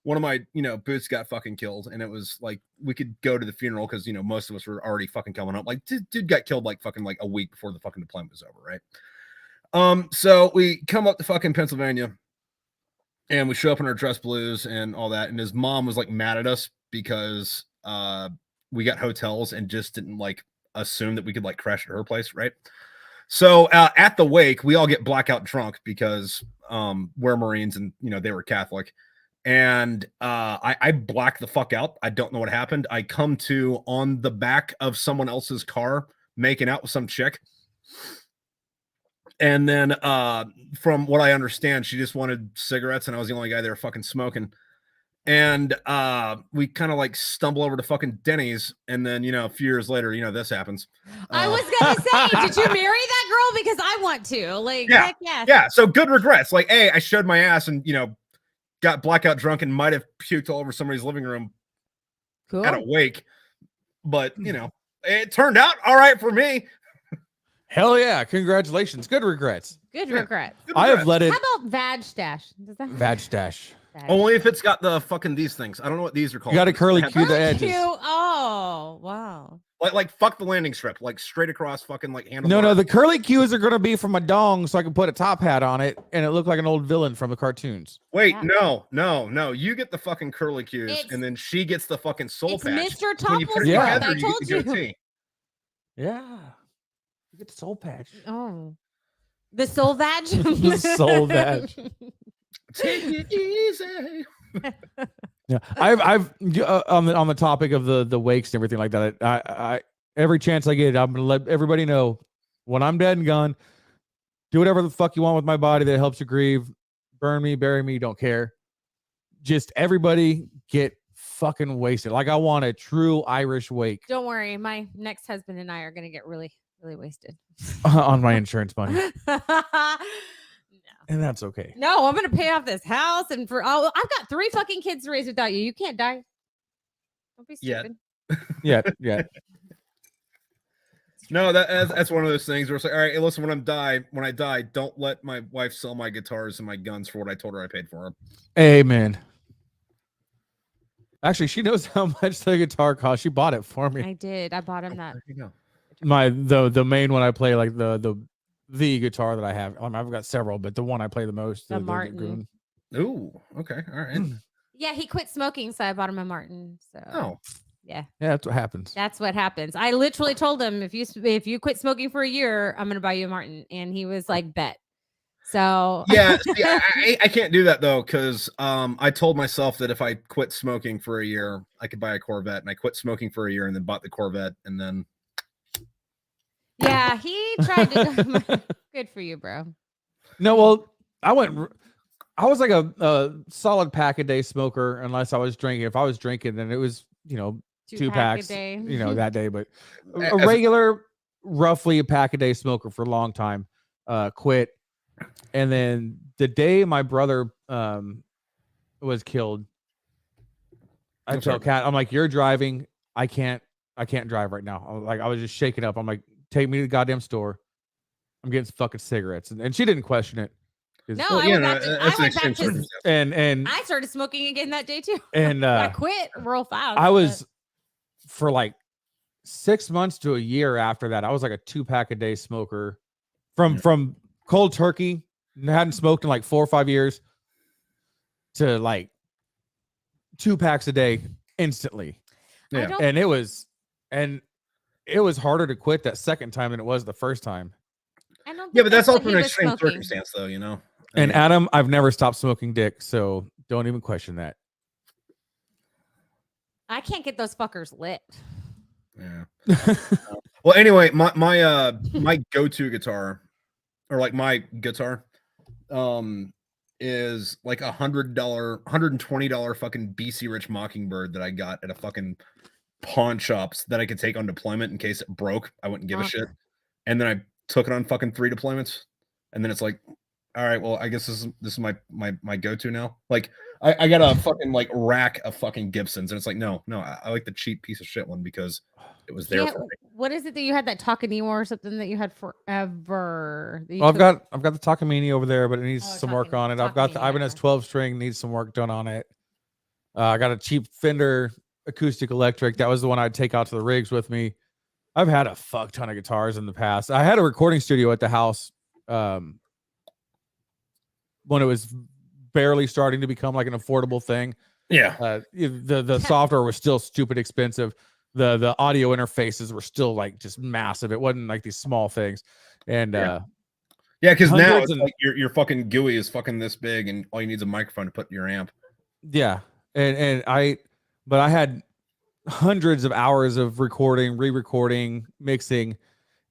one of my boots got fucking killed, and it was like we could go to the funeral because most of us were already fucking coming up. Like dude got killed like fucking like a week before the fucking deployment was over, right? So we come up to fucking Pennsylvania, and we show up in our dress blues and all that, and his mom was like mad at us because we got hotels and just didn't like assume that we could like crash at her place, right? So at the wake, we all get blackout drunk because we're Marines and they were Catholic. And I blacked the fuck out. I don't know what happened. I come to on the back of someone else's car making out with some chick. And then from what I understand, she just wanted cigarettes and I was the only guy there fucking smoking. And we kind of like stumble over to fucking Denny's, and then a few years later, this happens. I was gonna say, did you marry that girl? Because I want to. Like, Yeah. heck yes. Yeah, so good regrets. Like, I showed my ass and got blackout drunk and might have puked all over somebody's living room Cool. at a wake, but it turned out all right for me. Hell yeah! Congratulations. Good regrets. Good Yeah. regret. Good I have regrets. let it How about vag stash? Does that vag stash. vag Only if it's got the fucking these things. I don't know what these are called. You got to curly Have- cue the Curly edges. cue. Oh, wow. like fuck the landing strip, like straight across fucking like handle. No, the curly cues are going to be from my dong, so I can put a top hat on it, and it looked like an old villain from the cartoons. Wait, Yeah. no. You get the fucking curly cues, It's- and then she gets the fucking soul It's patch. Mr. When you put it Yeah. Topless. together, I you told get you. the goatee. Yeah, you get the soul patch. Oh. The soul vag? The soul vag. Take it easy. Yeah, I've on the topic of the wakes and everything like that. I every chance I get, I'm gonna let everybody know when I'm dead and gone. Do whatever the fuck you want with my body that helps you grieve. Burn me, bury me, don't care. Just everybody get fucking wasted. Like I want a true Irish wake Don't worry. My next husband and I are going to get really, really wasted. on my insurance money, No. and that's okay. No, I'm going to pay off this house. And I've got 3 fucking kids to raise without you. You can't die. Don't be Yet. stupid. Yeah. It's No, that's one of those things where it's like, all right, hey, listen, when I die, don't let my wife sell my guitars and my guns for what I told her I paid for them. Amen. Actually, she knows how much the guitar costs. She bought it for me. I did. I bought him that. There you go. The main one I play, like the guitar that I have. I mean, I've got several, but the one I play the most, The Martin. Ooh, okay, all right. Yeah, he quit smoking, so I bought him a Martin. So Oh, yeah, that's what happens. that's what happens. I literally told him if you quit smoking for a year, I'm gonna buy you a Martin, and he was like, bet. So yeah. See, I can't do that though, because I told myself that if I quit smoking for a year, I could buy a Corvette, and I quit smoking for a year, and then bought the Corvette, and then yeah, he tried to. Good for you, bro. No, well, I was like a solid pack a day smoker, unless I was drinking. If I was drinking, then it was, two packs, a day. that day. But a As- regular, roughly a pack a day smoker for a long time. Quit, and then the day my brother was killed, I I'm sorry. told Kat, I'm like, "You're driving. I can't drive right now." I was just shaking up. I'm like, "Take me to the goddamn store. I'm getting some fucking cigarettes," and she didn't question it. No, Well, I yeah, went no, back to. that's I an went back extreme to. circumstance. And I started smoking again that day too. and I quit real fast. I was for like 6 months to a year after that. I was like a 2-pack a day smoker from cold turkey. Hadn't smoked in like 4 or 5 years to like 2 packs a day instantly. Yeah. And it was harder to quit that second time than it was the first time. I don't. Yeah, think but that's what also he an was extreme smoking. circumstance, though. And mean, Adam, I've never stopped smoking dick, so don't even question that. I can't get those fuckers lit. yeah. Well, anyway, my go-to guitar, or like my guitar, is like $120 fucking BC Rich Mockingbird that I got at a fucking pawn shops that I could take on deployment in case it broke. I wouldn't give a shit. And then I took it on fucking 3 deployments, and then it's like, all right, well, I guess this is my go-to now. Like I got a fucking like rack of fucking Gibsons, and it's like, no, I like the cheap piece of shit one because it was there for me. What is it that you had, that Takanima or something that you had forever? Well, I've got the Takamine over there, but it needs some work on it. I've got the Takamine, Ibanez 12 string, needs some work done on it. I got a cheap Fender acoustic electric. That was the one I'd take out to the rigs with me. I've had a fuck ton of guitars in the past. I had a recording studio at the house when it was barely starting to become like an affordable thing. Yeah. The software was still stupid expensive. The audio interfaces were still like just massive. It wasn't like these small things. And yeah, because now hundreds it's and- like your fucking GUI is fucking this big, and all you need is a microphone to put in your amp. yeah. But I had hundreds of hours of recording, re-recording, mixing,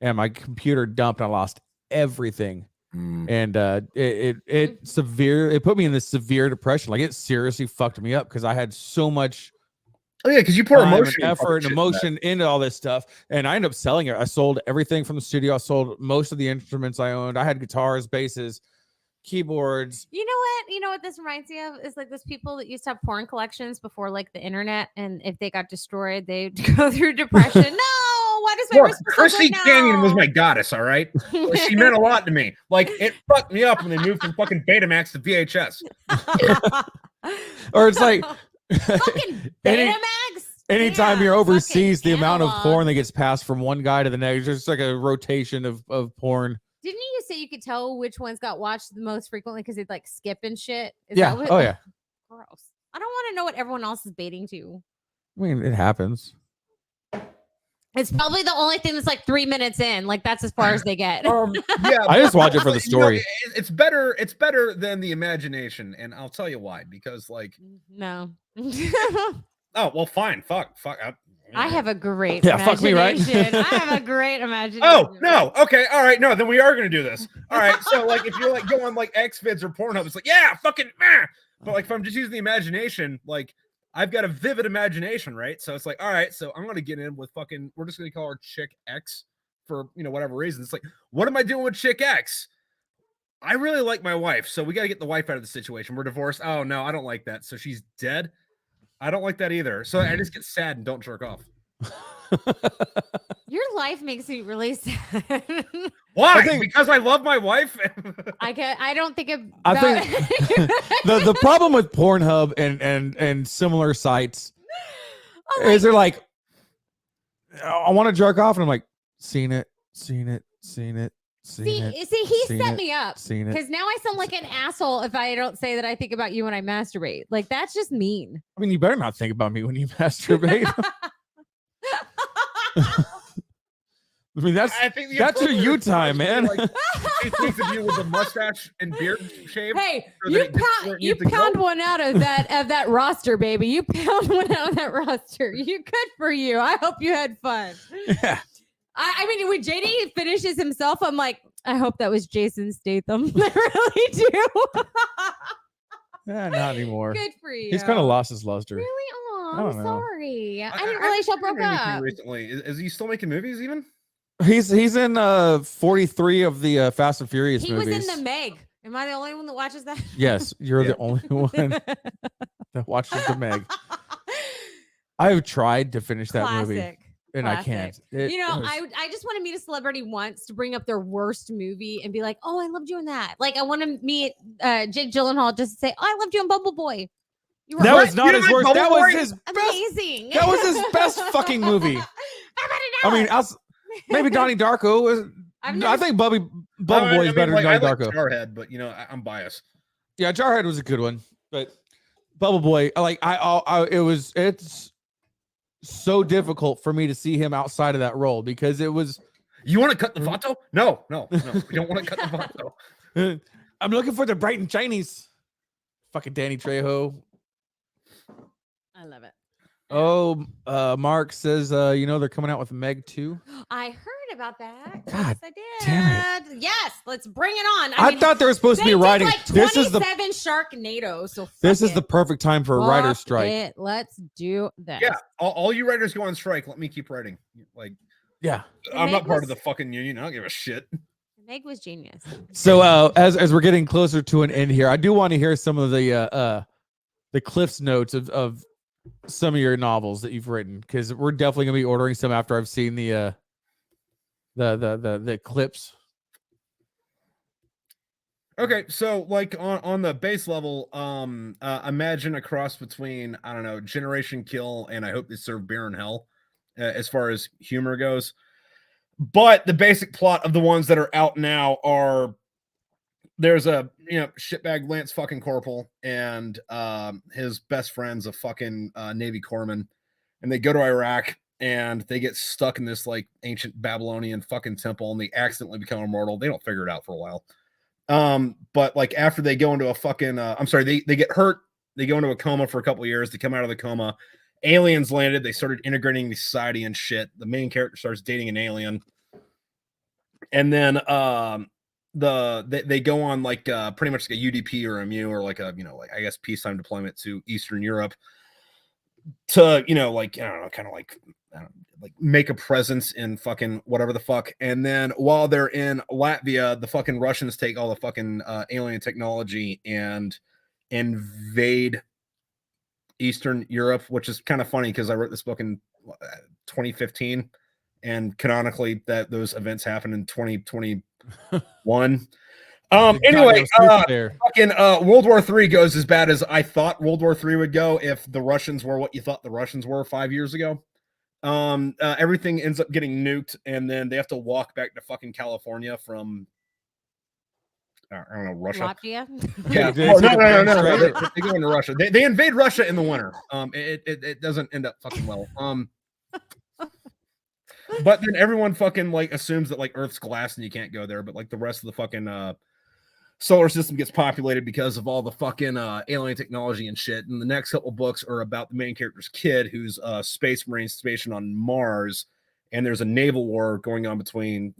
and my computer dumped. I lost everything. And it put me in this severe depression. Like, it seriously fucked me up because I had so much Oh yeah, because you pour time emotion, and effort and emotion into all this stuff, and I ended up selling it. I sold everything from the studio. I sold most of the instruments I owned. I had guitars, basses, keyboards. You know what this reminds me of is like those people that used to have porn collections before like the internet, and if they got destroyed, they'd go through depression. No, why does my wrist feel so Chrissy good Canyon now? was my goddess, all right? Like, she meant a lot to me. Like, it fucked me up when they moved from fucking Betamax to VHS. Or it's like fucking Betamax. anytime Yeah, you're overseas, the fucking amount of analog. porn that gets passed from one guy to the next, there's just like a rotation of porn. Didn't you say you could tell which ones got watched the most frequently because they'd like skip and shit? Is Yeah. that what- Oh yeah. Gross. I don't want to know what everyone else is baiting to. I mean, it happens. It's probably the only thing that's like 3 minutes in. Like, that's as far as they get. Yeah, I just watch it for the but, story. It's better. It's better than the imagination, and I'll tell you why. Because like, No. oh well, fine, fuck. I have a great fuck me, right? imagination. I have a great imagination. Oh no, okay, all right, no, then we are gonna do this. All right, so like if you're like go on like Xvids or Pornhub, it's like yeah, fucking. But like if I'm just using the imagination, like I've got a vivid imagination, right? So it's like all right, so I'm gonna get in with fucking. We're just gonna call her Chick X for whatever reason. It's like what am I doing with Chick X? I really like my wife, so we got to get the wife out of the situation. We're divorced. Oh no, I don't like that. So she's dead. I don't like that either. So I just get sad and don't jerk off. Your life makes me really sad. Why? Because I love my wife. I don't think about I think the problem with Pornhub and similar sites is they're like, I want to jerk off, and I'm like, seen it. See, he set me up because now I sound like an asshole if I don't say that I think about you when I masturbate. Like, that's just mean. I mean, you better not think about me when you masturbate. I mean, that's your you time, man. Like, he thinks of you with a mustache and beard shave. Hey, you pound one out of that roster, baby. You pound one out of that roster. You good for you. I hope you had fun. Yeah. I mean, when JD finishes himself, I'm like, I hope that was Jason Statham. I really do. Not anymore. Good for you. He's kind of lost his luster. Really? Oh, I'm sorry. I didn't I realize y'all broke up. Recently, is he still making movies? Even he's in 43 of the Fast and Furious movies. He was in the Meg. Am I the only one that watches that? Yes, you're the only one that watches the Meg. I've tried to finish that movie. And I can't. I just want to meet a celebrity once to bring up their worst movie and be like, oh, I loved you in that. Like, I want to meet Jake Gyllenhaal just to say, oh, I loved you in Bumble Boy. That was not his worst. That was his amazing. That was his best fucking movie. I mean, maybe Donnie Darko. I think Bumble Boy is better than Donnie Darko. Jarhead, but I'm biased. Yeah, Jarhead was a good one, but Bumble Boy, it's so difficult for me to see him outside of that role because it was. You want to cut the photo? No. We don't want to cut the photo. I'm looking for the bright and Chinese. Fucking Danny Trejo. I love it. Oh, Mark says, they're coming out with Meg 2. I heard about that. God, yes, I did. Damn it. Yes, let's bring it on. I thought there was supposed to be a writing. Like 27 Sharknado. So this is the perfect time for a writer's strike. Let's do this. Yeah, all you writers go on strike. Let me keep writing. Like, yeah, I'm not part of the fucking union. I don't give a shit. Meg was genius. So as we're getting closer to an end here, I do want to hear some of the Cliff's notes of some of your novels that you've written, because we're definitely gonna be ordering some after I've seen the clips. Okay, so like on the base level, imagine a cross between, I don't know, Generation Kill and I Hope They Serve Beer in Hell, as far as humor goes. But the basic plot of the ones that are out now are, there's a shitbag Lance fucking Corporal and his best friend's a fucking Navy corpsman, and they go to Iraq and they get stuck in this like ancient Babylonian fucking temple and they accidentally become immortal. They don't figure it out for a while. But like after they go into a fucking they get hurt, they go into a coma for a couple of years, they come out of the coma, aliens landed, they started integrating the society and shit. The main character starts dating an alien, and then they go on like pretty much like a UDP or a MU or like a I guess peacetime deployment to Eastern Europe to make a presence in fucking whatever the fuck. And then while they're in Latvia, the fucking Russians take all the fucking alien technology and invade Eastern Europe, which is kind of funny because I wrote this book in 2015 and canonically those events happened in 2021. Anyway, fucking World War III goes as bad as I thought World War III would go if the Russians were what you thought the Russians were 5 years ago. Everything ends up getting nuked, and then they have to walk back to fucking California from I don't know, Russia. Latvia? Yeah. No. They go into Russia. They invade Russia in the winter. It doesn't end up fucking well. But then everyone fucking like assumes that like Earth's glass and you can't go there, but like the rest of the fucking solar system gets populated because of all the fucking alien technology and shit. And the next couple books are about the main character's kid, who's a space marine stationed on Mars, and there's a naval war going on between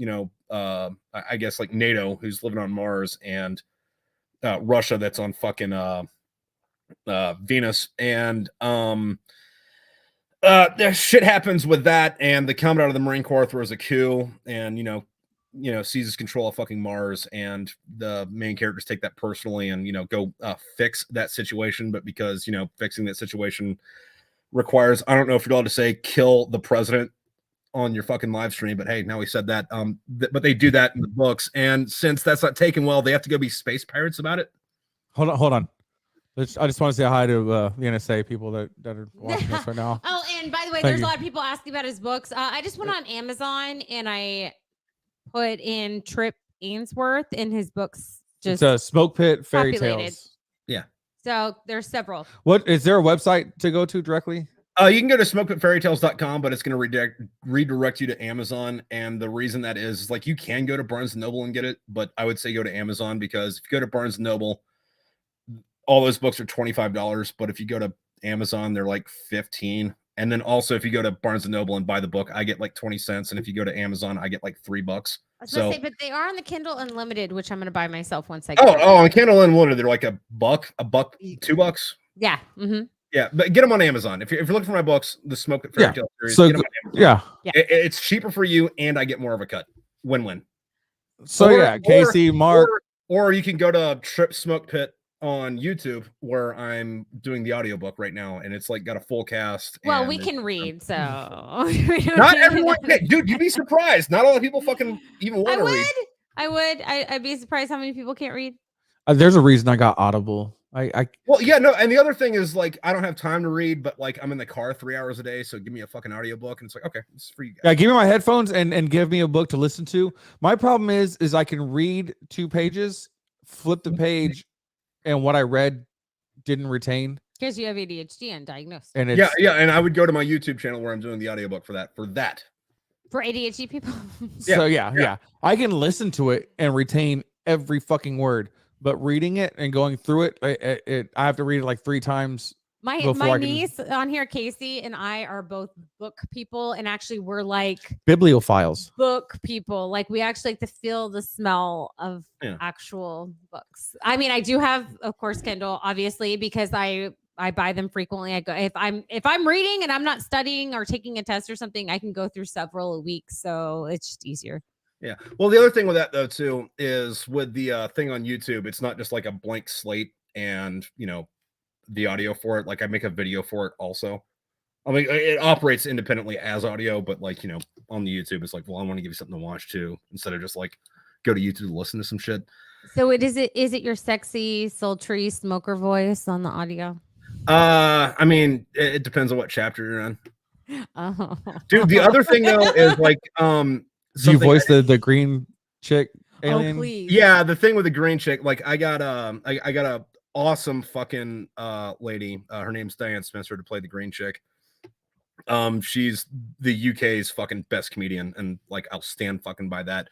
I guess like NATO, who's living on Mars, and Russia, that's on fucking Venus. And shit happens with that, and the combat out of the Marine Corps throws a coup, and seizes control of fucking Mars, and the main characters take that personally and go fix that situation. But because fixing that situation requires, I don't know if you're allowed to say, kill the president on your fucking live stream, but hey, now we said that. But they do that in the books, and since that's not taken well, they have to go be space pirates about it. Hold on. I just want to say hi to the NSA people that are watching this right now. Oh, and by the way, there's a lot of people asking about his books. I just went on Amazon and I put in Tripp Ainsworth, and his books It's a Smoke Pit Fairy populated. Tales. Yeah. So there's several. What is there a website to go to directly? You can go to smokepitfairytales.com, but it's going to redirect you to Amazon. And the reason that is like you can go to Barnes & Noble and get it, but I would say go to Amazon, because if you go to Barnes & Noble, all those books are $25. But if you go to Amazon, they're like $15. And then also if you go to Barnes & Noble and buy the book, I get like 20 cents. And if you go to Amazon, I get like $3. I was So, gonna say, but they are on the Kindle Unlimited, which I'm gonna buy myself once I oh, get it. on Kindle Unlimited, they're like $1, $2. Yeah. Mm-hmm. Yeah, but get them on Amazon. If you're looking for my books, the Smoke Pit Fairy Tale series, So get them on Amazon. yeah. It's cheaper for you, and I get more of a cut. Win-win. So Casey, Mark, or you can go to Tripp Smoke Pit on YouTube, where I'm doing the audiobook right now, and it's like got a full cast. Well, and we can read, so not everyone can. Dude, you'd be surprised. Not a lot of people fucking even want to read. I'd be surprised how many people can't read. there's a reason I got Audible. Well, yeah, no, and the other thing is like I don't have time to read, but like I'm in the car 3 hours a day, so give me a fucking audiobook, and it's like, okay, this is for you guys. Yeah, give me my headphones and give me a book to listen to. My problem is I can read 2 pages, flip the page, and what I read didn't retain. Because you have ADHD and diagnosed. And it's, yeah, and I would go to my YouTube channel where I'm doing the audiobook for that. For ADHD people. So yeah, I can listen to it and retain every fucking word, but reading it and going through it, I have to read it like 3 times. My niece on here, Casey, and I are both book people, and actually we're like Bibliophiles. book people. Like we actually like to feel the smell of actual books. I mean, I do have, of course, Kindle, obviously, because I buy them frequently. I go if I'm reading and I'm not studying or taking a test or something, I can go through several a week, so it's just easier. Yeah. Well, the other thing with that though too is with the thing on YouTube, it's not just like a blank slate and the audio for it. Like I make a video for it also. I mean, it operates independently as audio, but like on the YouTube, it's like, well, I want to give you something to watch too, instead of just like go to YouTube to listen to some shit. So is it your sexy, sultry smoker voice on the audio? I mean, it depends on what chapter you're on. Oh. Dude, the other thing though is like do you voice the green chick alien? Oh, please. Yeah, the thing with the green chick, like I got a awesome fucking lady. Her name's Diane Spencer to play the green chick. She's the UK's fucking best comedian, and like I'll stand fucking by that.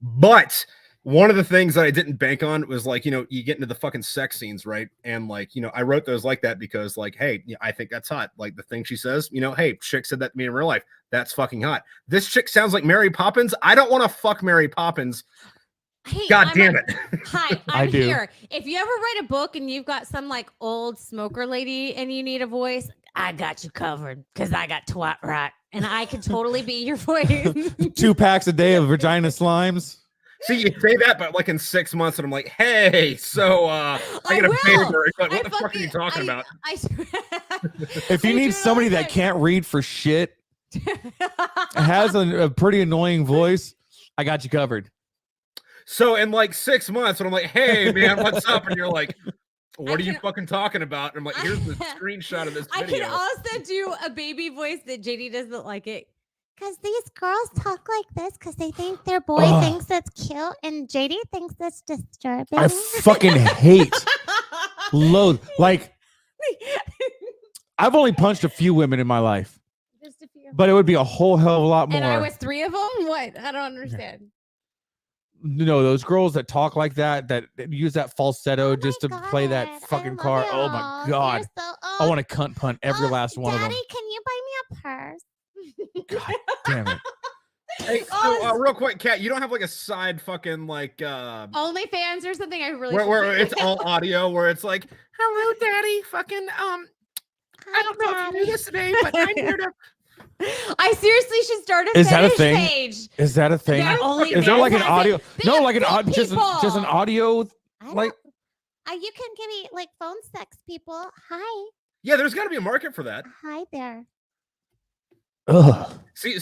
But one of the things that I didn't bank on was like, you get into the fucking sex scenes, right? And like, I wrote those like that because like, hey, I think that's hot. Like the thing she says, hey, chick said that to me in real life. That's fucking hot. This chick sounds like Mary Poppins. I don't want to fuck Mary Poppins. Hey, God damn it. Hi, I'm here. If you ever write a book and you've got some like old smoker lady and you need a voice, I got you covered because I got twat right. And I could totally be your voice. 2 packs a day of vagina slimes. See, you say that, but like in 6 months, and I'm like, hey, so I got a favor. Like, what the fuck are you talking about? If you need somebody that can't read for shit, has a pretty annoying voice, I got you covered. So in like 6 months, and I'm like, hey, man, what's up? And you're like, what are you fucking talking about? And I'm like, here's the screenshot of this video. I can also do a baby voice that JD doesn't like it. Because these girls talk like this because they think their boy thinks that's cute and JD thinks that's disturbing. I fucking hate loathe. Like, I've only punched a few women in my life. Just a few. But it would be a whole hell of a lot more. And I was 3 of them? What? I don't understand. Those girls that talk like that use that falsetto just to play that fucking car. Oh my God. I want to cunt punt every last one of them. Daddy, can you buy me a purse? God damn it. Hey, so, real quick, Kat, you don't have like a side fucking like OnlyFans or something? I really where it's all audio, where it's like, hello, Daddy, fucking I don't know if you knew this today, but I'm here to. I seriously should start a Is that a fetish thing? page. Is that a thing? Is there like an audio? No, like just an audio like. You can give me like phone sex people. Hi. Yeah, there's got to be a market for that. Hi there. Ugh. See.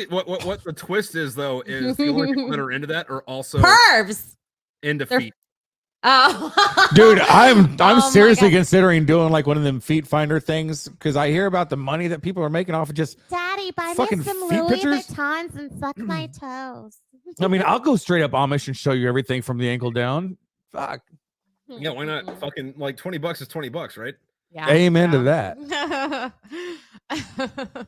What the twist is though is the only people that are into that are also Pervs. into They're- feet. Oh, Dude, I'm Oh my seriously God. considering doing like one of them feet finder things because I hear about the money that people are making off of just. Daddy, buy Fucking me some feet Louis pictures? Vuittons and suck my toes. I mean, I'll go straight up Amish and show you everything from the ankle down. Fuck. Yeah, why not? Fucking like $20 is $20, right? Yeah, Amen to yeah. that.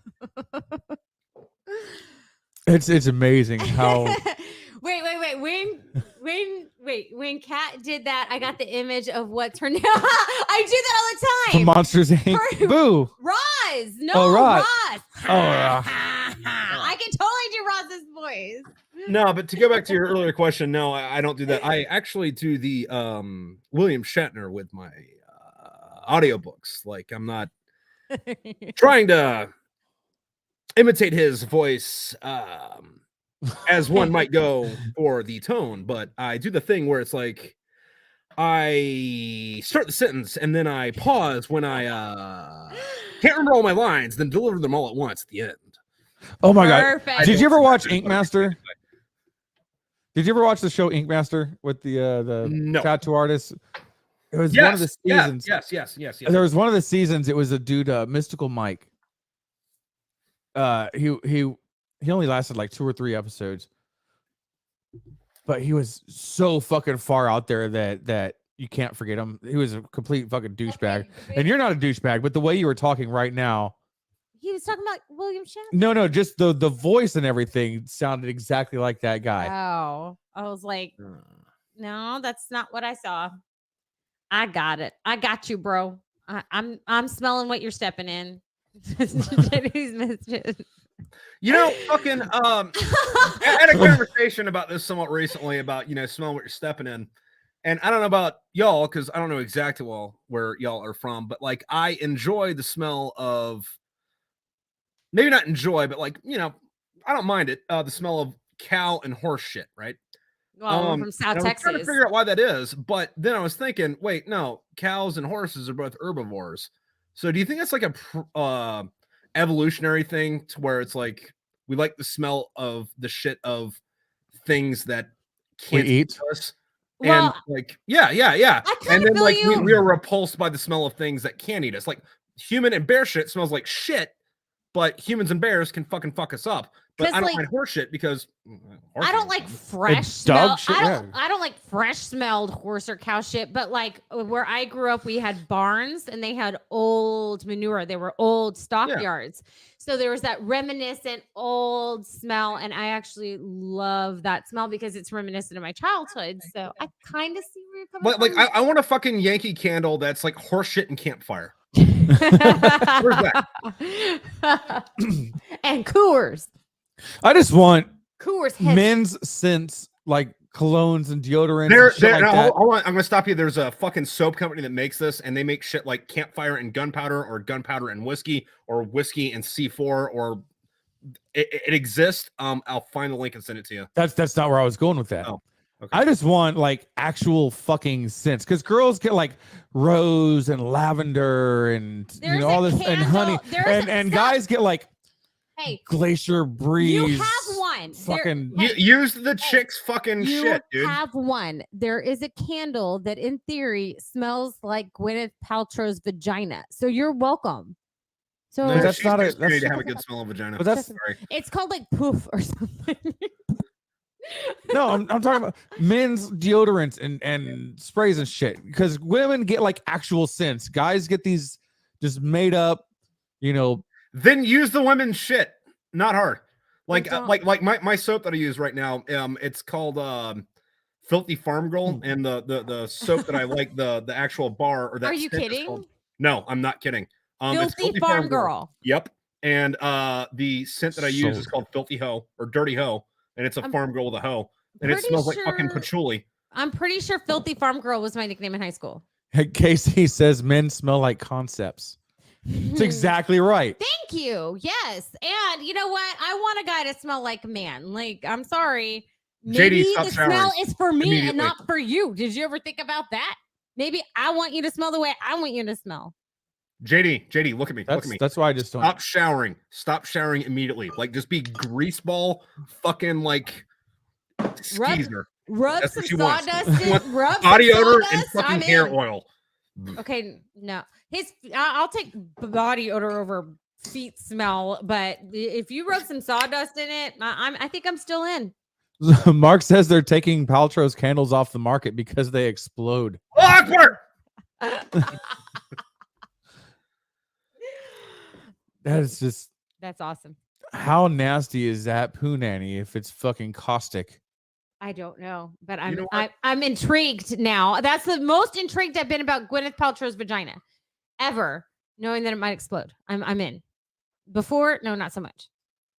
It's amazing how wait. When Kat did that, I got the image of what turned out. I do that all the from time. Monsters Inc. For- Boo. Roz. No, Oh, Roz. Roz. Oh, yeah. I can totally do Roz's voice. No, but to go back to your earlier question, no, I don't do that. I actually do the William Shatner with my audiobooks. Like I'm not trying to imitate his voice as one might go for the tone, but I do the thing where it's like I start the sentence and then I pause when I can't remember all my lines, then deliver them all at once at the end. Oh my god. Perfect. Did you ever watch Ink Master? Did you ever watch the show Ink Master with the No. tattoo artist? It was Yes, one of the seasons. Yes. There was one of the seasons. It was a dude, Mystical Mike. He only lasted like 2 or 3 episodes, but he was so fucking far out there that you can't forget him. He was a complete fucking douchebag, and you're not a douchebag, but the way you were talking right now. He was talking about William Shatner. No, just the voice and everything sounded exactly like that guy. Oh, I was like, no, that's not what I saw. I got it. I got you, bro. I'm smelling what you're stepping in. You know, fucking I had a conversation about this somewhat recently about, you know, smelling what you're stepping in. And I don't know about y'all, because I don't know exactly well where y'all are from, but like I enjoy the smell of, maybe not enjoy, but like, you know, I don't mind it. The smell of cow and horse shit, right? Well, we're from South and I was trying to Texas. figure out why that is, but then I was thinking, wait, no, cows and horses are both herbivores. So do you think that's like a evolutionary thing to where it's like we like the smell of the shit of things that can't eat us? Well, and like, yeah. I kind And of then feel like you. we are repulsed by the smell of things that can eat us. Like human and bear shit smells like shit, but humans and bears can fucking fuck us up. But 'Cause, I don't like, mind horse shit because I don't like fresh dog smell. shit, I don't like fresh smelled horse or cow shit. But like where I grew up, we had barns and they had old manure. They were old stockyards. So there was that reminiscent old smell, and I actually love that smell because it's reminiscent of my childhood. So I kind of see where you're coming But like from. I want a fucking Yankee candle that's like horse shit and campfire. Where's that? And Coors. I just want Coors heavy. men's scents like colognes and deodorants. There, and shit like that. hold on, I'm gonna stop you. There's a fucking soap company that makes this, and they make shit like campfire and gunpowder, or gunpowder and whiskey, or whiskey and C4, or it exists. I'll find the link and send it to you. That's not where I was going with that. Oh, okay. I just want like actual fucking scents because girls get like rose and lavender and There's all a this and candle- honey, there's a- and stop. guys get like Hey, glacier breeze. you have one. There- Fucking hey, Use the chick's fucking you shit, dude. have one. There is a candle that, in theory, smells like Gwyneth Paltrow's vagina. So you're welcome. So No, that's she's not a- just ready that's- to have a good smell of vagina. But that's- Sorry. it's called like poof or something. no, I'm talking about men's deodorants and sprays and shit because women get like actual scents. Guys get these just made up, Then use the women's shit, not hard. Like don't. like my soap that I use right now. It's called Filthy Farm Girl, and the soap that I like, the actual bar or that. Are you scent is kidding? called- No, I'm not kidding. It's Filthy Farm Girl. Yep. And the scent that I use is Sold. called Filthy Hoe or Dirty Hoe, and it's a I'm farm girl with a hoe, and it pretty smells like fucking sure- patchouli. I'm pretty sure Filthy Farm Girl was my nickname in high school. Casey says men smell like concepts. It's exactly right. Thank you. Yes. And you know what? I want a guy to smell like a man. Like, I'm sorry. Maybe stop the smell showering is for me and immediately. not for you. Did you ever think about that? Maybe I want you to smell the way I want you to smell. JD, look at me. Look at me. That's why I just don't. Stop showering. Stop showering immediately. Like, just be greaseball, fucking like skeezer. Rub That's some what she wants. sawdust. She wants Rub body some odor sawdust, and fucking I'm hair in. oil. Okay, no. I'll take body odor over feet smell, but if you rub some sawdust in it, I think I'm still in. Mark says they're taking Paltrow's candles off the market because they explode. Awkward. That's awesome. how nasty is that poo nanny if it's fucking caustic? I don't know, but You know what? I'm intrigued now. That's the most intrigued I've been about Gwyneth Paltrow's vagina ever, knowing that it might explode. I'm in. Before, no, not so much.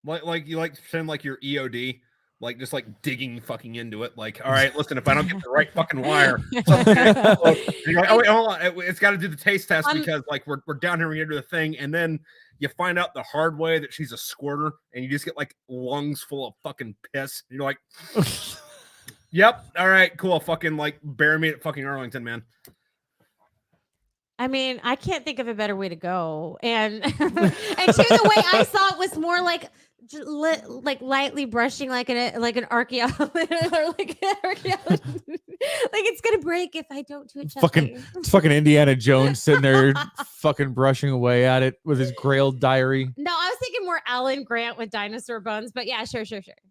Like you like pretend like you're EOD, like just like digging fucking into it. Like, all right, listen, if I don't get the right fucking wire, something's gonna explode. And you're like, oh wait, hold on, it's got to do the taste test because like we're down here, we're gonna do the thing, and then you find out the hard way that she's a squirter, and you just get like lungs full of fucking piss. And you're like, yep, all right, cool, fucking like bury me at fucking Arlington, man. I mean, I can't think of a better way to go. And and too, the way I saw it was more like lightly brushing like an archaeologist or like an archaeologist. Like it's gonna break if I don't do it gently. It's fucking Indiana Jones sitting there fucking brushing away at it with his Grail diary. No, I was thinking more Alan Grant with dinosaur bones, but yeah, sure.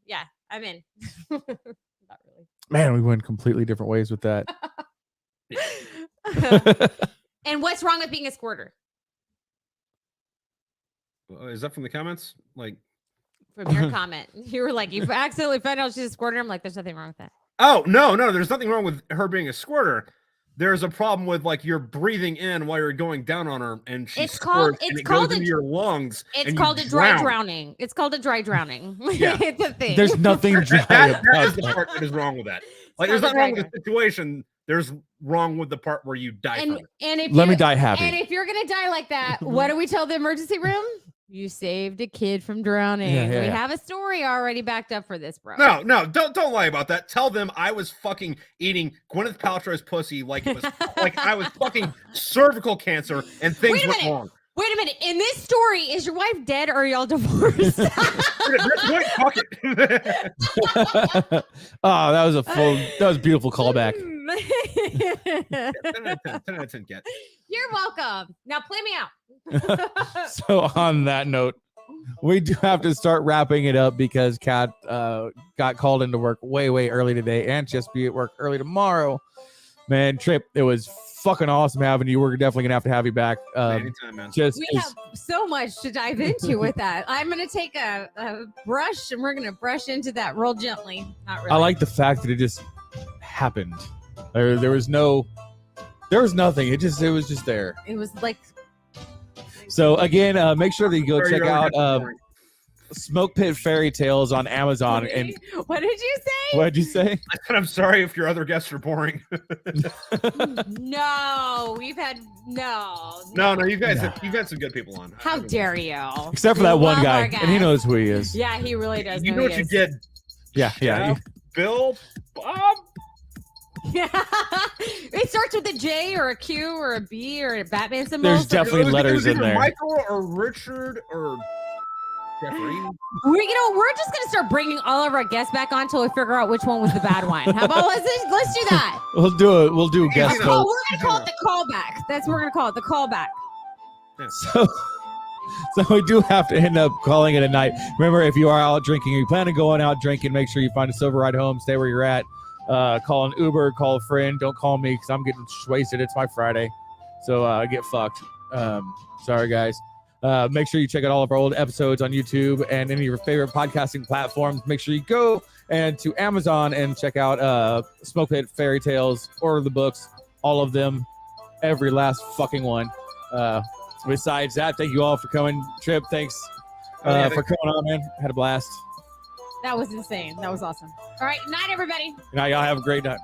Yeah, I'm in. Not really. Man, we went completely different ways with that. And what's wrong with being a squirter? Is that from the comments? Like, From your comment, you were like, "You accidentally found out she's a squirter." I'm like, "There's nothing wrong with that." oh no, there's nothing wrong with her being a squirter. There's a problem with like you're breathing in while you're going down on her, and she squirts, and it goes into your lungs. It's called a dry drowning. It's called a dry drowning. Yeah. It's a thing. There's nothing dry that about is the that. part that is wrong with that. Like, called there's nothing a wrong dry with the situation. There's wrong with the part where you die from it. And if Let you- me die happy. And if you're gonna die like that, what do we tell the emergency room? You saved a kid from drowning. Yeah, We have a story already backed up for this, bro. No, don't lie about that. Tell them I was fucking eating Gwyneth Paltrow's pussy like it was like I was fucking cervical cancer and things Wait a went minute. wrong. Wait a minute. In this story, is your wife dead or are y'all divorced? Wait, fuck it. Oh, that was a beautiful callback. 10 out of 10 get. You're welcome. Now play me out. So on that note, we do have to start wrapping it up because Kat got called into work way early today and just be at work early tomorrow. Man, Tripp, it was fucking awesome having you. We're definitely gonna have you back. Anytime, man. We have so much to dive into with that. I'm gonna take a brush and we're gonna brush into that real gently. Not really. I like the fact that it just happened. There was nothing. It was just there. It was like So again, make sure that you go Sorry, check you're out boring. Smoke Pit Fairy Tales on Amazon. And what did you say? what did you say? I said I'm sorry if your other guests are boring. No, we've had no. No, you guys you've had some good people on. How dare you? Except for We that one love guy, our and he guys. knows who he is. Yeah, he really does. You know what you did? Yeah. Bill, Bob. Yeah. It starts with a J or a Q or a B or a Batman symbol. There's definitely It was letters in either there. Michael or Richard or Jeffrey. We're just gonna start bringing all of our guests back on until we figure out which one was the bad one. How about let's do that? We'll do guest Easy host. We're gonna call it the callback. That's what we're gonna call it, the callback. So we do have to end up calling it a night. Remember, if you are out drinking, or you plan on going out drinking, make sure you find a sober ride home. Stay where you're at. Call an Uber, call a friend. Don't call me because I'm getting wasted. It's my Friday, so get fucked. Sorry, guys. Make sure you check out all of our old episodes on YouTube and any of your favorite podcasting platforms. Make sure you go and to Amazon and check out Smoke Pit Fairy Tales. Order the books, all of them, every last fucking one. Besides that, thank you all for coming. Tripp, thanks for coming on, man. Had a blast. That was insane. That was awesome. All right, night everybody. Now y'all have a great night.